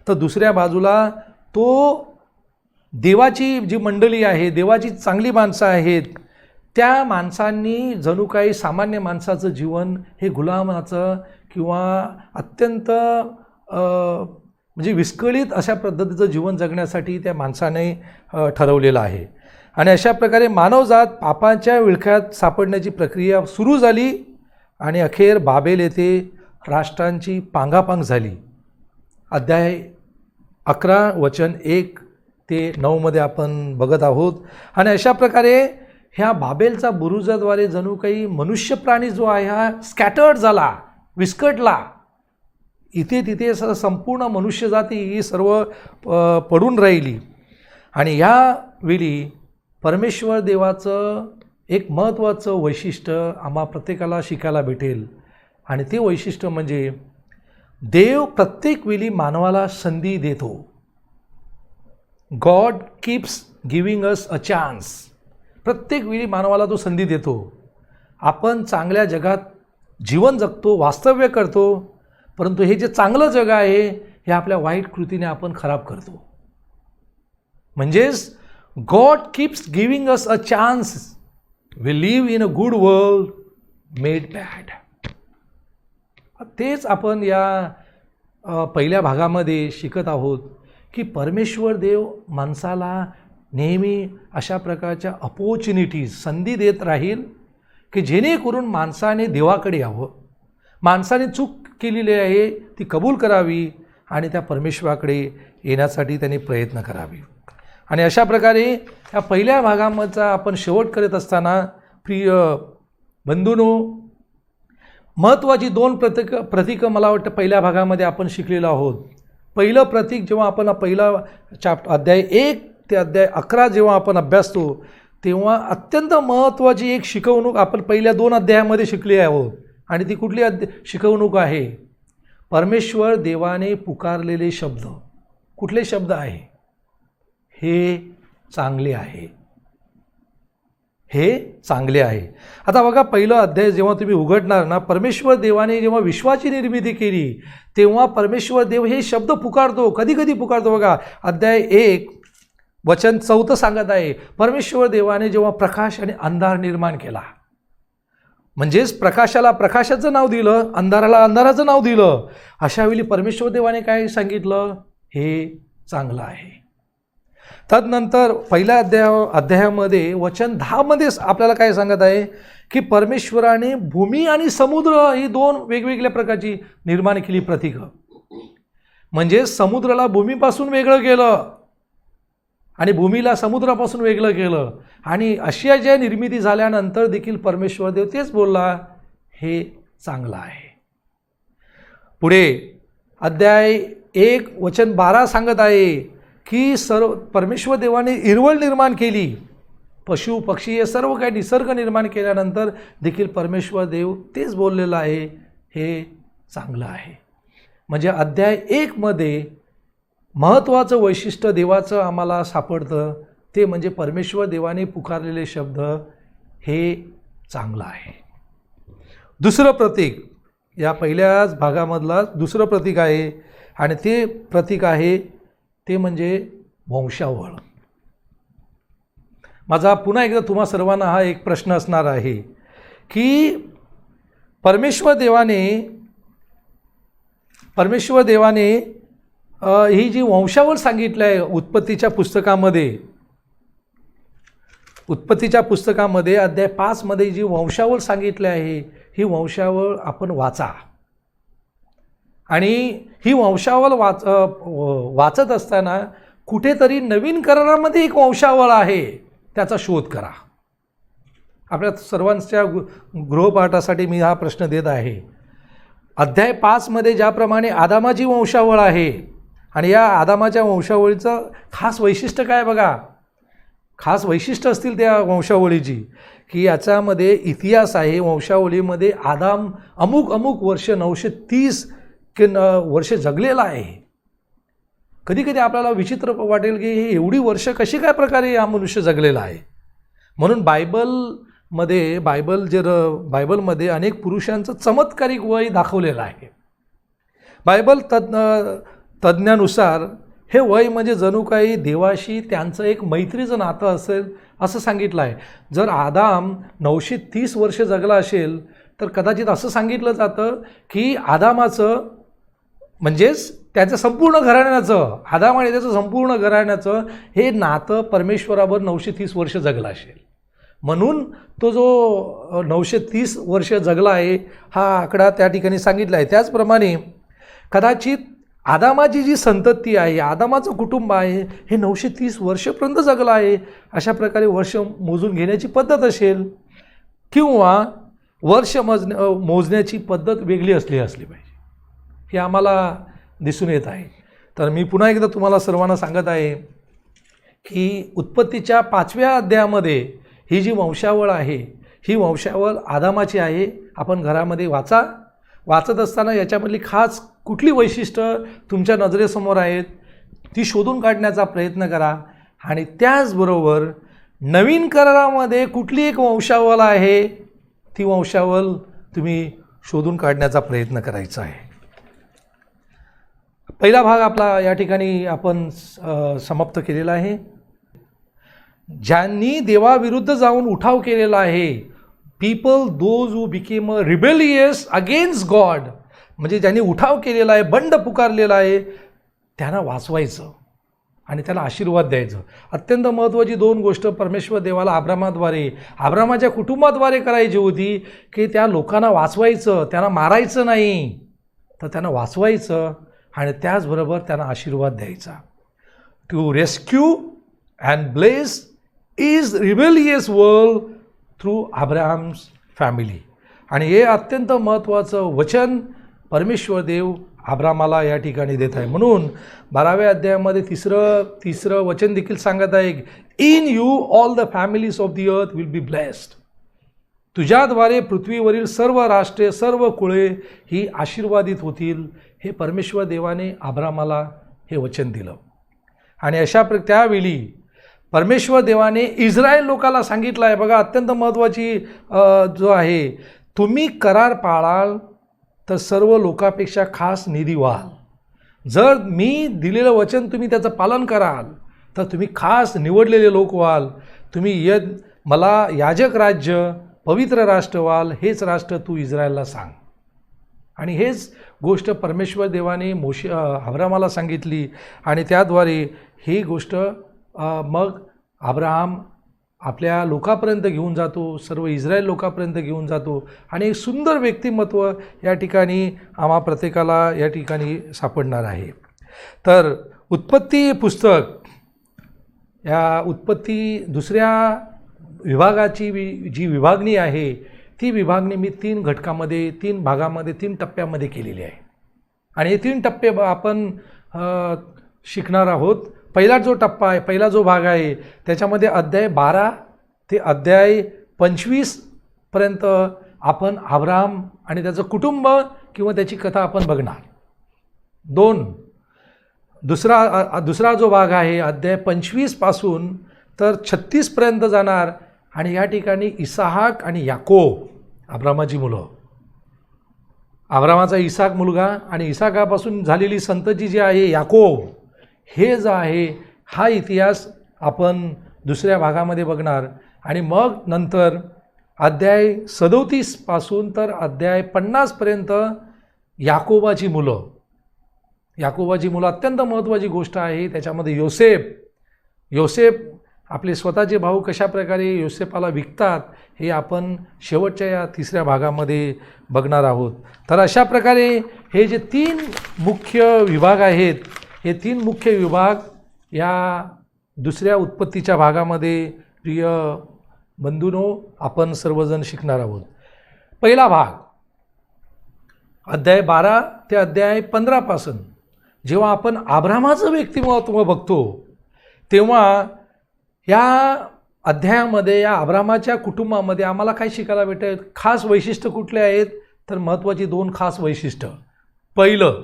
तर दुसऱ्या बाजूला तो देवाची जी मंडळी आहे, देवाची चांगली माणसं आहेत, त्या माणसांनी जणू काही सामान्य माणसाचं जीवन हे गुलामाचं किंवा अत्यंत म्हणजे विस्कळीत अशा पद्धतीचं जीवन जगण्यासाठी त्या माणसाने ठरवलेलं आहे. आणि अशा प्रकारे मानवजात पापाच्या विळख्यात सापडण्याची प्रक्रिया सुरू झाली आणि अखेर बाबेल येथे राष्ट्रांची पांगापांग झाली. अध्याय 11 वचन 1 ते 9 आपण बघत आहोत. आणि अशा प्रकारे ह्या बाबेलचा बुरुजाद्वारे जणू काही मनुष्य प्राणी जो आहे हा स्कॅटर्ड झाला, विस्कटला. इथे तिथे संपूर्ण मनुष्यजाती ही सर्व पडून राहिली. आणि यावेळी परमेश्वर देवाचं एक महत्त्वाचं वैशिष्ट्य आम्हा प्रत्येकाला शिकायला भेटेल आणि ते वैशिष्ट्य म्हणजे देव प्रत्येक वेळी मानवाला संधी देतो. God keeps giving us a chance. प्रत्येक वेळी मानवाला तो संधी देतो. आपण चांगल्या जगात जीवन जगतो, वास्तव्य करतो, परंतु हे जे चांगलं जग आहे हे आपल्या वाईट कृतीने आपण खराब करतो. म्हणजेच God keeps giving us a chance. We live in a good world made bad. तेच आपण या पहिल्या भागामध्ये शिकत आहोत की परमेश्वर देव माणसाला नेहमी अशा प्रकारच्या अपॉर्च्युनिटीज संधी देत राहील की जेणेकरून माणसाने देवाकडे यावं, माणसाने चूक केलेली आहे ती कबूल करावी आणि त्या परमेश्वराकडे येण्यासाठी त्यांनी प्रयत्न करावे. आणि अशा प्रकारे या पहिल्या भागामधचा आपण शेवट करत असताना प्रिय बंधूंनो, महत्त्वाची 2 प्रतीकं मला वाटतं पहिल्या भागामध्ये आपण शिकलेलो आहोत. पहिलं प्रतीक जेव्हा आपण पहिला अध्याय 1 ते अध्याय 11 जेव्हा आपण अभ्यासतो तेव्हा अत्यंत महत्त्वाची एक शिकवणूक आपण पहिल्या 2 अध्यायामध्ये शिकली आहोत. आणि ती कुठली शिकवणूक आहे? परमेश्वर देवाने पुकारलेले शब्द. कुठले शब्द आहे? हे चांगले आहे, हे चांगले आहे. आता बघा पहिलं अध्याय जेव्हा तुम्ही उघडणार ना, परमेश्वर देवाने जेव्हा विश्वाची निर्मिती केली तेव्हा परमेश्वर देव हे शब्द पुकारतो. कधी कधी पुकारतो बघा. अध्याय 1 वचन 4 सांगत आहे, परमेश्वर देवाने जेव्हा प्रकाश आणि अंधार निर्माण केला, म्हणजेच प्रकाशाला प्रकाशाचं नाव दिलं, अंधाराला अंधाराचं नाव दिलं. अशावेळी परमेश्वर देवाने काय सांगितलं? हे चांगलं आहे. तदनंतर पहिल्या अध्यायामध्ये वचन 10 आपल्याला काय सांगत आहे की परमेश्वराने भूमी आणि समुद्र ही 2 वेगवेगळ्या प्रकारची निर्माण केली प्रतीकं. म्हणजे समुद्राला भूमीपासून वेगळं केलं आणि भूमीला समुद्रापासून वेगळं केलं. आणि अशा ज्या निर्मिती झाल्यानंतर देखील परमेश्वर देव तेच बोलला, हे चांगलं आहे. पुढे अध्याय 1 वचन 12 सांगत आहे की परमेश्वर देवाने हिरवळ निर्माण केली पशु पक्षी हे सर्व काही निसर्ग निर्माण केल्यानंतर देखील परमेश्वर देव तेच बोललेलं आहे, हे चांगलं आहे. म्हणजे अध्याय 1 मध्ये महत्त्वाचं वैशिष्ट्य देवाचं आम्हाला सापडतं, ते म्हणजे परमेश्वर देवाने पुकारलेले शब्द हे चांगलं आहे. दुसरं प्रतीक, या पहिल्याच भागामधला दुसरं प्रतीक आहे, आणि ते प्रतीक आहे ते म्हणजे वंशावळ. माझा पुन्हा एकदा तुम्हा सर्वांना हा एक प्रश्न असणार आहे की परमेश्वर देवाने ही जी वंशावळ सांगितली आहे उत्पत्तीच्या पुस्तकामध्ये अध्याय 5 मध्ये जी वंशावळ सांगितली आहे, ही वंशावळ आपण वाचा. आणि ही वंशावळ वाचत असताना कुठेतरी नवीन करारामध्ये एक वंशावळ आहे, त्याचा शोध करा. आपल्या सर्वांच्या गृहपाठासाठी मी हा प्रश्न देत आहे. अध्याय 5 मध्ये ज्याप्रमाणे आदामाची वंशावळ आहे, आणि या आदामाच्या वंशावळीचं खास वैशिष्ट्य काय बघा, खास वैशिष्ट्य असतील त्या वंशावळीची, की याच्यामध्ये इतिहास आहे. वंशावळीमध्ये आदाम अमुक वर्ष 930 वर्ष जगलेला आहे. कधी कधी आपल्याला विचित्र वाटेल की हे एवढी वर्ष कशी काय प्रकारे हा मनुष्य जगलेला आहे. म्हणून बायबलमध्ये अनेक पुरुषांचं चमत्कारिक वय दाखवलेलं आहे. बायबल तज्ज्ञानुसार हे वय म्हणजे जणू काही देवाशी त्यांचं एक मैत्रीचं नातं असेल असं सांगितलं आहे. जर आदाम 930 वर्ष जगला असेल तर कदाचित असं सांगितलं जातं की आदामाचं म्हणजेच त्याचं संपूर्ण घराण्याचं, आदाम आणि त्याचं संपूर्ण घराण्याचं हे नातं परमेश्वरावर 930 वर्ष जगलं असेल. म्हणून तो जो 930 वर्ष जगला आहे हा आकडा त्या ठिकाणी सांगितला आहे. त्याचप्रमाणे कदाचित आदामाची जी संतती आहे, आदामाचं कुटुंब आहे, हे 930 वर्षपर्यंत जगलं आहे, अशा प्रकारे वर्ष मोजून घेण्याची पद्धत असेल, किंवा वर्ष मोजण्याची पद्धत वेगळी असली पाहिजे, हे आम्हाला दिसून येत आहे. तर मी पुन्हा एकदा तुम्हाला सर्वांना सांगत आहे की उत्पत्तीच्या 5व्या अध्यायामध्ये ही जी वंशावळ आहे, ही वंशावळ आदामाची आहे. आपण घरामध्ये वाचत असताना याच्यामधली खास कुठली वैशिष्ट्य तुमच्या नजरेसमोर आहेत ती शोधून काढण्याचा प्रयत्न करा. आणि त्याचबरोबर नवीन करारामध्ये कुठली एक वंशावळ आहे ती वंशावळ तुम्ही शोधून काढण्याचा प्रयत्न करायचा आहे. पहिला भाग आपला या ठिकाणी आपण समाप्त केलेला आहे. ज्यांनी देवाविरुद्ध जाऊन उठाव केलेला आहे, people those who became rebellious against God, म्हणजे ज्यांनी उठाव केलेला आहे, बंड पुकारलेला आहे, त्यांना वाचवायचं आणि त्याला आशीर्वाद द्यायचं. अत्यंत महत्त्वाची 2 गोष्ट परमेश्वर देवाला अब्रामाच्या कुटुंबाद्वारे करायची होती, की त्या लोकांना वाचवायचं, त्यांना मारायचं नाही, तर त्यांना वाचवायचं आणि त्याचबरोबर त्यांना आशीर्वाद द्यायचा. To rescue and bless is rebellious world through Abraham's family. आणि हे अत्यंत महत्त्वाचं वचन परमेश्वर देव अब्रामाला या ठिकाणी देत आहे. म्हणून 12व्या अध्यायामध्ये तिसरं वचन देखील सांगत आहे, in you all the families of the earth will be blessed. तुझ्याद्वारे पृथ्वीवरील सर्व राष्ट्रे, सर्व कुळे ही आशीर्वादित होतील. हे परमेश्वर देवाने अब्रामाला हे वचन दिलं. आणि त्यावेळी परमेश्वर देवाने इस्रायल लोकाला सांगितलं आहे, बघा अत्यंत महत्त्वाची जो आहे, तुम्ही करार पाळाल तर सर्व लोकांपेक्षा खास निधी व्हाल. जर मी दिलेलं वचन तुम्ही त्याचं पालन कराल तर तुम्ही खास निवडलेले लोक व्हाल. तुम्ही मला याजक राज्य, पवित्र राष्ट्र व्हाल, हेच राष्ट्र तू इस्रायलला सांग. आणि हेच गोष्ट परमेश्वर देवाने अब्रामाला सांगितली. आणि त्याद्वारे ही गोष्ट मग अब्राहम आपल्या लोकांपर्यंत घेऊन जातो, सर्व इस्रायल लोकांपर्यंत घेऊन जातो. आणि एक सुंदर व्यक्तिमत्व या ठिकाणी आम्हा प्रत्येकाला या ठिकाणी सापडणार आहे. तर उत्पत्ती पुस्तक, या उत्पत्ती दुसऱ्या विभागाची जी विभागणी आहे ती विभागणी मी 3 घटकामध्ये, 3 भागामध्ये, 3 टप्प्यामध्ये केलेली आहे. आणि हे 3 टप्पे आपण शिकणार आहोत. पहिला जो भाग आहे त्याच्यामध्ये अध्याय 12 ते अध्याय 25पर्यंत आपण अब्राम आणि त्याचं कुटुंब किंवा त्याची कथा आपण बघणार. दुसरा जो भाग आहे अध्याय 25पासून तर 36पर्यंत जाणार. आणि या ठिकाणी इसाहाक आणि याकोब, अब्रामाची मुलं, अब्रामाचा इसाक मुलगा आणि इसाकापासून झालेली संतती जी आहे याकोब, हे जो आहे हा इतिहास आपण दुसऱ्या भागामध्ये बघणार. आणि मग नंतर अध्याय 37पासून तर अध्याय 50पर्यंत याकोबाची मुलं अत्यंत महत्त्वाची गोष्ट आहे. त्याच्यामध्ये योसेफ आपले स्वतःचे भाऊ कशा प्रकारे योसेफाला विकतात हे आपण शेवटच्या या तिसऱ्या भागामध्ये बघणार आहोत. तर अशा प्रकारे हे जे 3 मुख्य विभाग आहेत, हे 3 मुख्य विभाग या दुसऱ्या उत्पत्तीच्या भागामध्ये प्रिय बंधूंनो आपण सर्वजण शिकणार आहोत. पहिला भाग अध्याय 12 ते अध्याय 15पासून जेव्हा आपण अब्रामाचं व्यक्तिमत्व बघतो तेव्हा या अध्यायामध्ये या अब्रामाच्या कुटुंबामध्ये आम्हाला काय शिकायला भेटेल? खास वैशिष्ट्य कुठले आहेत? तर महत्त्वाची 2 खास वैशिष्ट्य. पहिलं,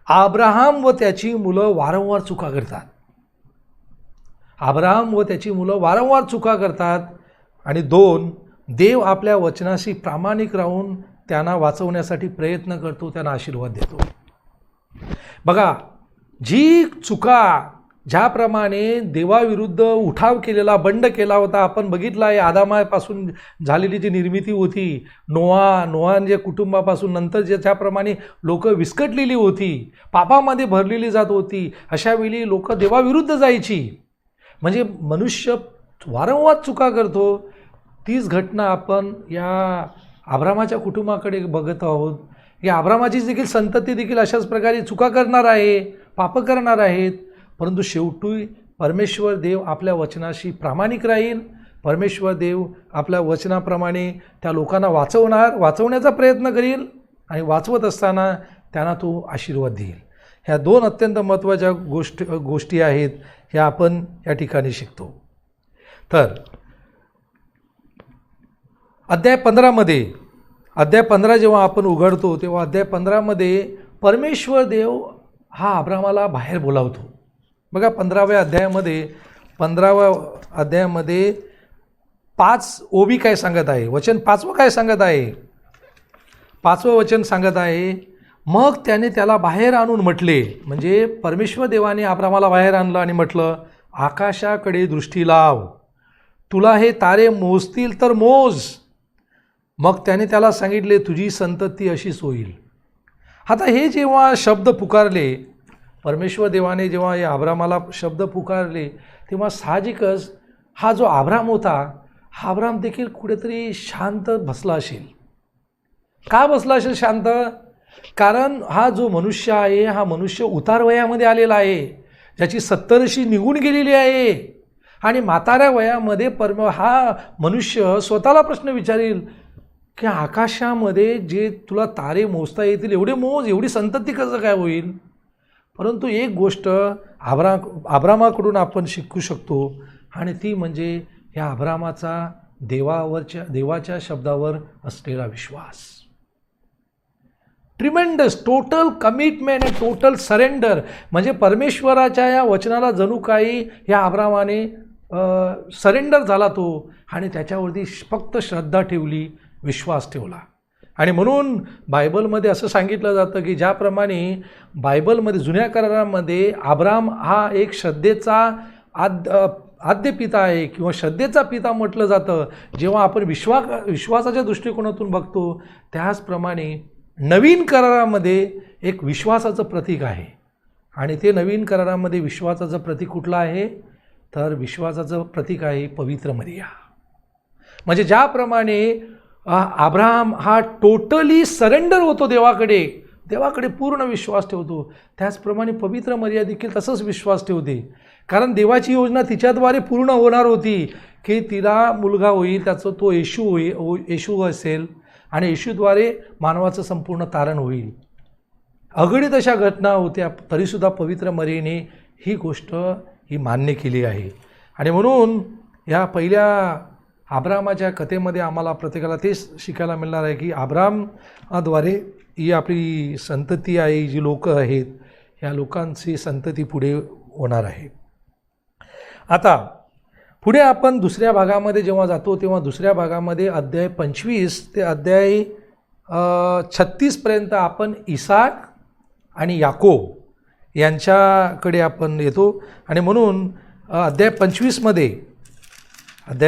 अब्राहम व त्याची मुलं वारंवार चुका करतात. आणि 2, देव आपल्या वचनाशी प्रामाणिक राहून त्यांना वाचवण्यासाठी प्रयत्न करतो, त्यांना आशीर्वाद देतो. बघा, जी चुका ज्याप्रमाणे देवाविरुद्ध उठाव केलेला, बंड केला होता आपण बघितला आहे. आदामापासून झालेली जी निर्मिती होती, नोआच्या कुटुंबापासून नंतर ज्याप्रमाणे लोक विस्कटलेली होती, पापामध्ये भरलेली जात होती, अशावेळी लोक देवाविरुद्ध जायची. म्हणजे मनुष्य वारंवार चुका करतो. तीच घटना आपण या अब्रामाच्या कुटुंबाकडे बघत आहोत. या अब्रामाची देखील संतती देखील अशाच प्रकारे चुका करणार आहे, पाप करणार आहेत. परंतु शेवटी परमेश्वर देव आपल्या वचनाशी प्रामाणिक राहील. परमेश्वर देव आपल्या वचनाप्रमाणे त्या लोकांना वाचवण्याचा प्रयत्न करील आणि वाचवत असताना त्यांना तो आशीर्वाद देईल. ह्या 2 अत्यंत महत्त्वाच्या गोष्टी आहेत, ह्या आपण या ठिकाणी शिकतो. तर अध्याय 15 जेव्हा आपण उघडतो तेव्हा अध्याय 15मध्ये परमेश्वर देव हा अब्रामाला बाहेर बोलावतो. बघा 15व्या अध्यायामध्ये 5 ओबी काय सांगत आहे, वचन 5वं काय सांगत आहे? 5वं वचन सांगत आहे, मग त्याने त्याला बाहेर आणून म्हटले, म्हणजे परमेश्वर देवाने अब्रामाला बाहेर आणलं आणि म्हटलं, आकाशाकडे दृष्टी लाव, तुला हे तारे मोजतील तर मोज. मग त्याने त्याला सांगितले, तुझी संतती अशीच होईल. आता हे जेव्हा शब्द पुकारले, परमेश्वर देवाने जेव्हा या अब्रामाला शब्द पुकारले, तेव्हा साहजिकच हा जो अब्राम होता, हा अब्राम देखील कुठेतरी शांत बसला असेल. का बसला असेल शांत? कारण हा जो मनुष्य आहे, हा मनुष्य उतार वयामध्ये आलेला आहे, ज्याची 70 निघून गेलेली आहे. आणि म्हाताऱ्या वयामध्ये हा मनुष्य स्वतःला प्रश्न विचारेल की आकाशामध्ये जे तुला तारे मोजता येतील एवढे मोज, एवढी संतती कसं काय होईल? परंतु एक गोष्ट अब्रामाकडून आपण शिकू शकतो, आणि ती म्हणजे ह्या अब्रामाचा देवाच्या शब्दावर असलेला विश्वास. Tremendous, total commitment and total surrender. म्हणजे परमेश्वराच्या या वचनाला जणू काही ह्या अब्रामाने सरेंडर झाला तो, आणि त्याच्यावरती फक्त श्रद्धा ठेवली, विश्वास ठेवला. आणि म्हणून बायबलमध्ये असं सांगितलं जातं की ज्याप्रमाणे बायबलमध्ये जुन्या करारामध्ये अब्राम हा एक श्रद्धेचा आद्य पिता आहे किंवा श्रद्धेचा पिता म्हटलं जातं. जेव्हा आपण विश्वासाच्या दृष्टिकोनातून बघतो, त्याचप्रमाणे नवीन करारामध्ये एक विश्वासाचं प्रतीक आहे. आणि ते नवीन करारामध्ये विश्वासाचं प्रतीक कुठलं आहे? तर विश्वासाचं प्रतीक आहे पवित्र मरिया. म्हणजे ज्याप्रमाणे अब्राहम हा टोटली सरेंडर होतो देवाकडे पूर्ण विश्वास ठेवतो, त्याचप्रमाणे पवित्र मरिया देखील तसंच विश्वास ठेवते. कारण देवाची योजना तिच्याद्वारे पूर्ण होणार होती की तिला मुलगा होईल, त्याचं तो येशू असेल, आणि येशूद्वारे मानवाचं संपूर्ण तारण होईल. अगणित अशा घटना होत्या, तरीसुद्धा पवित्र मरियेने ही गोष्ट मान्य केली आहे. आणि म्हणून ह्या पहिल्या अब्रामाच्या कथेमध्ये आम्हाला प्रत्येकाला तेच शिकायला मिळणार आहे की अब्रामद्वारे ही आपली संतती आहे, जी लोक आहेत, ह्या लोकांची संतती पुढे होणार आहे. आता पुढे आपण दुसऱ्या भागामध्ये जेव्हा जातो तेव्हा दुसऱ्या भागामध्ये अध्याय 25 ते अध्याय 36पर्यंत आपण इसाक आणि याकोब यांच्याकडे आपण येतो. आणि म्हणून अध्याय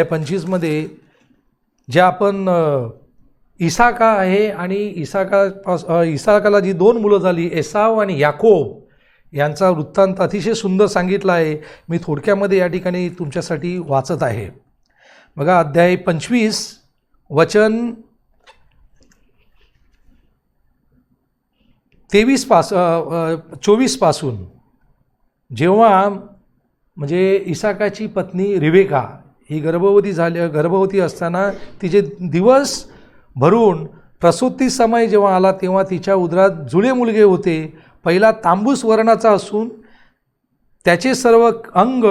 25मध्ये जे आपण इसाका आहे आणि इसाकाला जी 2 मुलं झाली एसाव आणि याकोब यांचा वृत्तांत अतिशय सुंदर सांगितला आहे. मी थोडक्यामध्ये या ठिकाणी तुमच्यासाठी वाचत आहे. बघा, अध्याय 25 वचन 24 पासून. जेव्हा म्हणजे इसाकाची पत्नी रिबेका ही गर्भवती असताना तिचे दिवस भरून प्रसूती समय जेव्हा आला तेव्हा तिच्या उदरात जुळे मुलगे होते. पहिला तांबूस वर्णाचा असून त्याचे सर्व अंग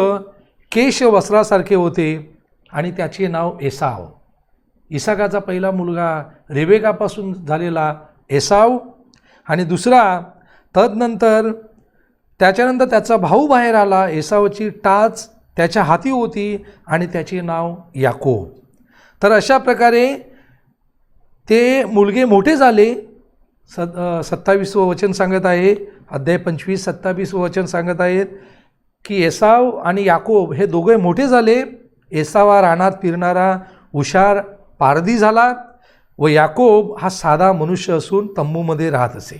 केश वस्त्रासारखे होते आणि त्याचे नाव एसाव. इसाकाचा पहिला मुलगा रेबेकापासून झालेला एसाव. आणि दुसरा त्याच्यानंतर त्याचा भाऊ बाहेर आला. एसावची टाच त्याच्या हाती होती आणि त्याचे नाव याकोब. तर अशा प्रकारे ते मुलगे मोठे झाले. 27वं वचन सांगत आहे, अध्याय 25 27वं वचन सांगत आहेत की एसाव आणि याकोब हे दोघे मोठे झाले. एसाव हा रानात फिरणारा हुशार पारधी झाला व याकोब हा साधा मनुष्य असून तंबूमध्ये राहत असे.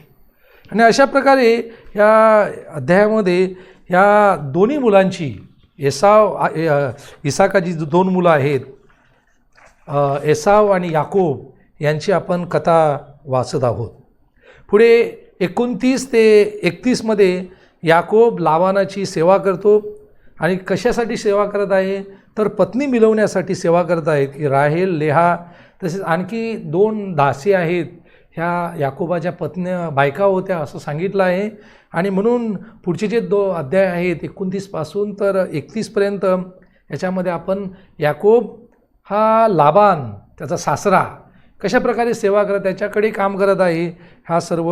आणि अशा प्रकारे या अध्यायामध्ये ह्या दोन्ही मुलांची इसाकाची 2 मुलं आहेत एसाव आणि याकोब यांची आपण कथा वाचत आहोत. पुढे 29 ते 31मध्ये याकोब लाबानाची सेवा करतो. आणि कशासाठी सेवा करत आहे तर पत्नी मिळवण्यासाठी सेवा करत आहेत की राहेल, लेहा तसेच आणखी 2 दासी आहेत, ह्या याकोबाच्या बायका होत्या असं सांगितलं आहे. आणि म्हणून पुढचे जे 2 अध्याय आहेत 29 पासून तर 31पर्यंत याच्यामध्ये आपण याकोब हा लाबान त्याचा सासरा कशा प्रकारे सेवा करत त्याच्याकडे काम करत आहे हा सर्व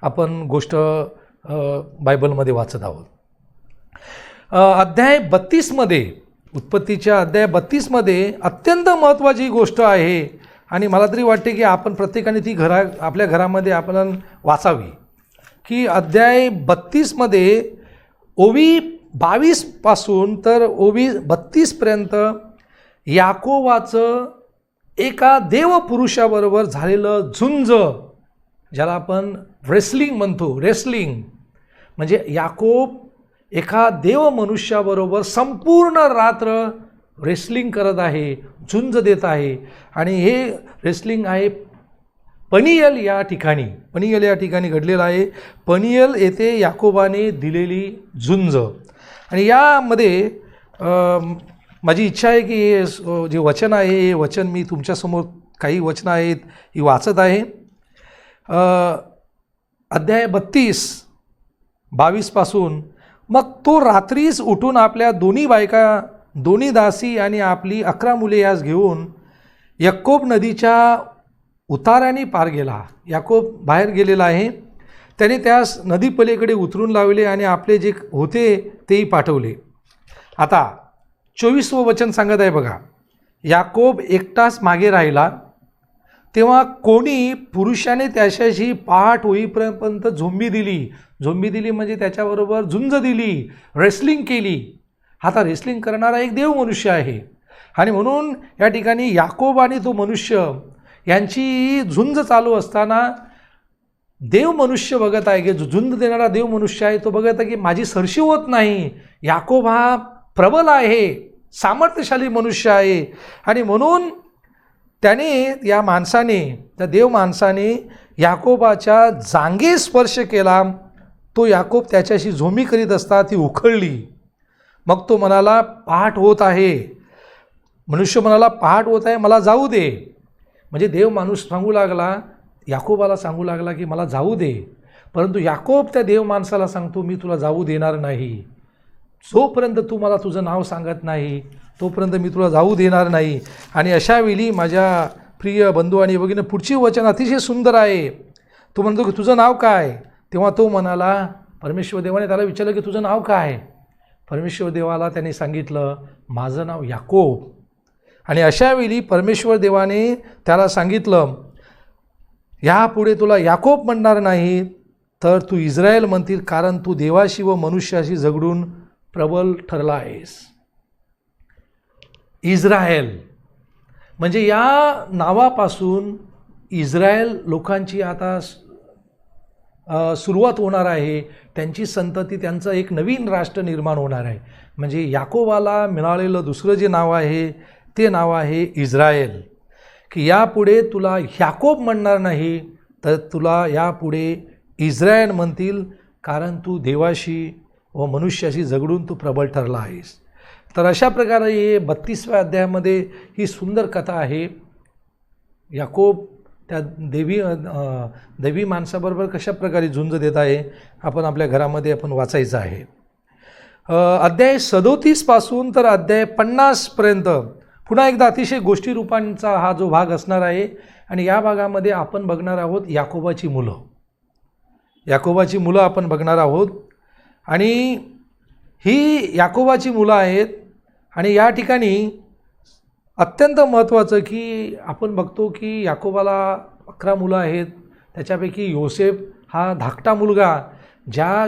आपण गोष्ट बायबलमध्ये वाचत आहोत. अध्याय 32मध्ये उत्पत्तीच्या अध्याय 32मध्ये अत्यंत महत्त्वाची गोष्ट आहे आणि मला तरी वाटते की आपण प्रत्येकाने ती आपल्या घरामध्ये आपण वाचावी की अध्याय 32मध्ये ओवी 22 पासून तर ओवी 32पर्यंत याकोबाचं एका देवपुरुषाबरोबर झालेलं झुंज, ज्याला आपण रेसलिंग म्हणतो. रेसलिंग म्हणजे याकोब एका देव मनुष्याबरोबर संपूर्ण रात्र रेसलिंग करत आहे, झुंज देत आहे. आणि हे रेसलिंग आहे पनियल या ठिकाणी घडलेलं आहे. पनियल येथे याकोबाने दिलेली झुंज. आणि यामध्ये माझी इच्छा आहे की हे जे वचन आहे हे वचन मी तुमच्यासमोर काही वचनं आहेत ही वाचत आहे. अध्याय 32 22 पासून. मग तो रात्रीच उठून आपल्या 2 बायका, 2 दासी आणि आपली 11 मुले यास घेऊन याकोब नदीच्या उताराने पार गेला. याकोब बाहेर गेलेला आहे. त्याने त्यास नदीपलीकडे उतरून लावले आणि आपले जे होते तेही पाठवले. आता 24वं वचन सांगत आहे बघा, याकोब एकटाच मागे राहिला. तेव्हा कोणी पुरुषाने त्याच्याशी पहाट होईपर्यंत झोंबी दिली म्हणजे त्याच्याबरोबर झुंज दिली, रेसलिंग केली. आता रेसलिंग करणारा एक देव मनुष्य आहे. आणि म्हणून या ठिकाणी याकोब आणि तो मनुष्य यांची झुंज चालू असताना देव मनुष्य बघत आहे की झुंज देणारा देव मनुष्य आहे, तो बघत आहे की माझी सरशी होत नाही. याकोब हा प्रबल आहे, सामर्थ्यशाली मनुष्य आहे. आणि म्हणून त्या देव माणसाने याकोबाच्या जांगे स्पर्श केला. तो याकोब त्याच्याशी झोंबी करीत असता ती उखळली. मग तो म्हणाला, पहाट होत आहे. मनुष्य म्हणाला, पहाट होत आहे, मला जाऊ दे. म्हणजे देव माणूस याकोबाला सांगू लागला की मला जाऊ दे. परंतु याकोब त्या देव माणसाला सांगतो, मी तुला जाऊ देणार नाही जोपर्यंत तू मला तुझं नाव सांगत नाही, तोपर्यंत मी तुला जाऊ देणार नाही. आणि अशावेळी माझ्या प्रिय बंधू आणि भगिनी पुढची वचन अतिशय सुंदर आहे. तो म्हणतो की तुझं नाव काय? तेव्हा तो म्हणाला, परमेश्वर देवाने त्याला विचारलं की तुझं नाव काय? परमेश्वर देवाला त्याने सांगितलं, माझं नाव याकोब. आणि अशावेळी परमेश्वर देवाने त्याला सांगितलं, यापुढे तुला याकोब म्हणणार नाही, तर तू इस्रायल म्हणतील, कारण तू देवाशी व मनुष्याशी झगडून प्रबल ठरला आहेस. इस्रायल म्हणजे या नावापासून इस्रायल लोकांची आता सुरुवात होणार आहे. त्यांची संतती, त्यांचं एक नवीन राष्ट्र निर्माण होणार आहे. म्हणजे याकोबाला मिळालेलं दुसरं जे नाव आहे ते नाव आहे इस्रायल. की यापुढे तुला याकोब म्हणणार नाही, तर तुला यापुढे इस्रायल म्हणतील, कारण तू देवाशी व मनुष्याशी झगडून तू प्रबळ ठरला आहेस. तर अशा प्रकारे हे 32व्या अध्यायामध्ये ही सुंदर कथा आहे. याकोब त्या दैवी माणसाबरोबर कशा प्रकारे झुंज देत आहे आपण आपल्या घरामध्ये आपण वाचायचं आहे. अध्याय 37 पासून तर अध्याय 50 पर्यंत पुन्हा एकदा अतिशय गोष्टी रूपांचा हा जो भाग असणार आहे. आणि या भागामध्ये आपण बघणार आहोत याकोबाची मुलं. याकोबाची मुलं आपण बघणार आहोत. आणि ही याकोबाची मुलं आहेत. आणि या ठिकाणी अत्यंत महत्त्वाचं की आपण बघतो की याकोबाला 11 मुलं आहेत. त्याच्यापैकी योसेफ हा धाकटा मुलगा, ज्या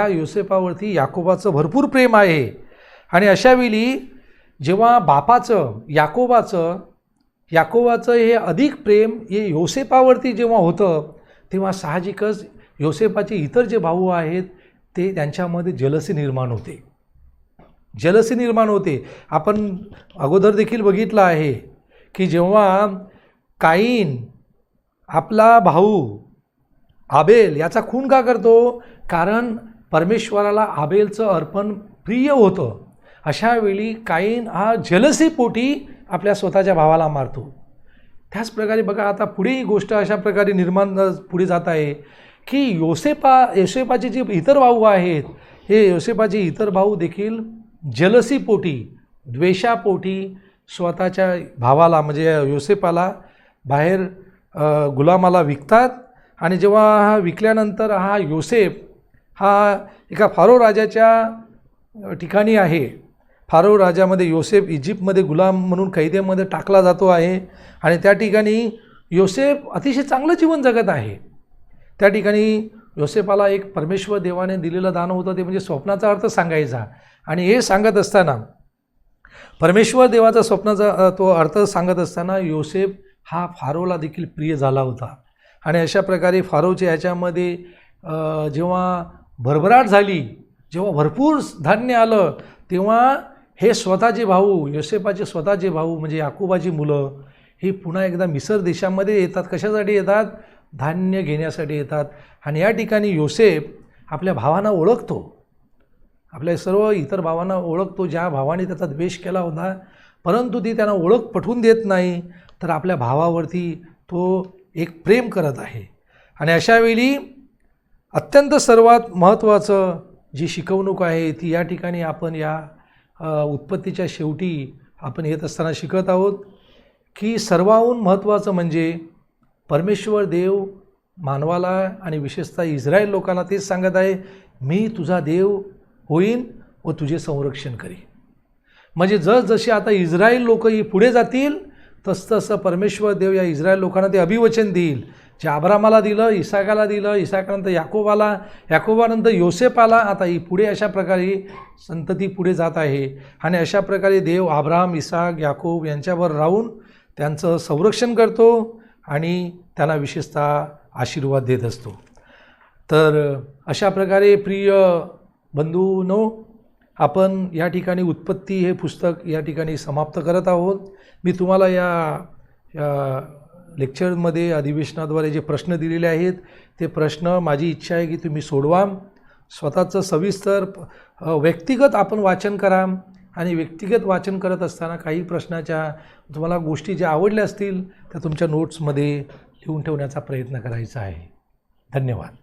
योसेफावरती याकोबाचं भरपूर प्रेम आहे. आणि अशावेळी जेव्हा बापाचं याकोबाचं हे अधिक प्रेम हे योसेफावरती जेव्हा होतं, तेव्हा साहजिकच योसेफाचे इतर जे भाऊ आहेत ते त्यांच्यामध्ये जलसी निर्माण होते. आपण अगोदर देखील बघितलं आहे की जेव्हा काईन आपला भाऊ आबेल याचा खून का करतो? कारण परमेश्वराला आबेलचं अर्पण प्रिय होतं. अशावेळी काईन हा जलसीपोटी आपल्या स्वतःच्या भावाला मारतो. त्याच प्रकारे बघा आता पुढे ही गोष्ट अशा प्रकारे निर्माण पुढे जात आहे की योसेफाचे जे इतर भाऊ आहेत, हे योसेफाचे इतर भाऊ देखील जलसीपोटी, द्वेषापोटी स्वतःच्या भावाला म्हणजे योसेफाला बाहेर गुलामाला विकतात. आणि जेव्हा हा विकल्यानंतर हा योसेफ हा एका फारो राजाच्या ठिकाणी आहे. फारो राजामध्ये योसेफ इजिप्तमध्ये गुलाम म्हणून कैदेमध्ये टाकला जातो आहे. आणि त्या ठिकाणी योसेफ अतिशय चांगलं जीवन जगत आहे. त्या ठिकाणी योसेफाला एक परमेश्वर देवाने दिलेलं दान होतं, ते म्हणजे स्वप्नाचा अर्थ सांगायचा. आणि हे सांगत असताना परमेश्वर देवाचा स्वप्नाचा तो अर्थ सांगत असताना योसेफ हा फारोला देखील प्रिय झाला होता. आणि अशा प्रकारे फारोच्या ह्याच्यामध्ये जेव्हा भरभराट झाली, जेव्हा भरपूर धान्य आलं, तेव्हा हे स्वतःचे भाऊ, योसेफाचे स्वतःचे भाऊ म्हणजे याकोबाची मुलं ही पुन्हा एकदा मिसर देशामध्ये येतात. कशासाठी येतात? धान्य घेण्यासाठी येतात. आणि या ठिकाणी योसेफ आपल्या भावांना ओळखतो, आपल्या सर्व इतर भावांना ओळखतो, ज्या भावाने त्याचा द्वेष केला होता, परंतु ती त्यांना ओळख पटवून देत नाही, तर आपल्या भावावरती तो एक प्रेम करत आहे. आणि अशावेळी अत्यंत सर्वात महत्त्वाचं जी शिकवणूक आहे ती या ठिकाणी आपण या उत्पत्तीच्या शेवटी आपण येत असताना शिकत आहोत की सर्वाहून महत्त्वाचं म्हणजे परमेश्वर देव मानवाला आणि विशेषतः इस्रायल लोकांना तेच सांगत आहे, मी तुझा देव होईन व तुझे संरक्षण करीन. म्हणजे जसजशी आता इस्रायल लोक ही पुढे जातील तसतसं परमेश्वर देव या इस्रायल लोकांना ते अभिवचन देईल. जे अब्रामाला दिलं, इसाकाला दिलं, इसाकानंतर याकोबाला, याकोबानंतर योसेफाला, आता ही पुढे अशा प्रकारे संतती पुढे जात आहे. आणि अशा प्रकारे देव अब्राम, इसाक, याकोब यांच्यावर राहून त्यांचं संरक्षण करतो आणि त्यांना विशेषतः आशीर्वाद देत असतो. तर अशा प्रकारे प्रिय बंधूंनो, आपण या ठिकाणी उत्पत्ती हे पुस्तक या ठिकाणी समाप्त करत आहोत. मी तुम्हाला या लेक्चरमध्ये अधिवेशनाद्वारे जे प्रश्न दिलेले आहेत ते प्रश्न माझी इच्छा आहे की तुम्ही सोडवा. स्वतःचं सविस्तर व्यक्तिगत आपण वाचन करा. आणि व्यक्तिगत वाचन करत असताना काही प्रश्नाच्या तुम्हाला गोष्टी ज्या आवडल्या असतील त्या तुमच्या नोट्समध्ये लिहून ठेवण्याचा प्रयत्न करायचा आहे. धन्यवाद.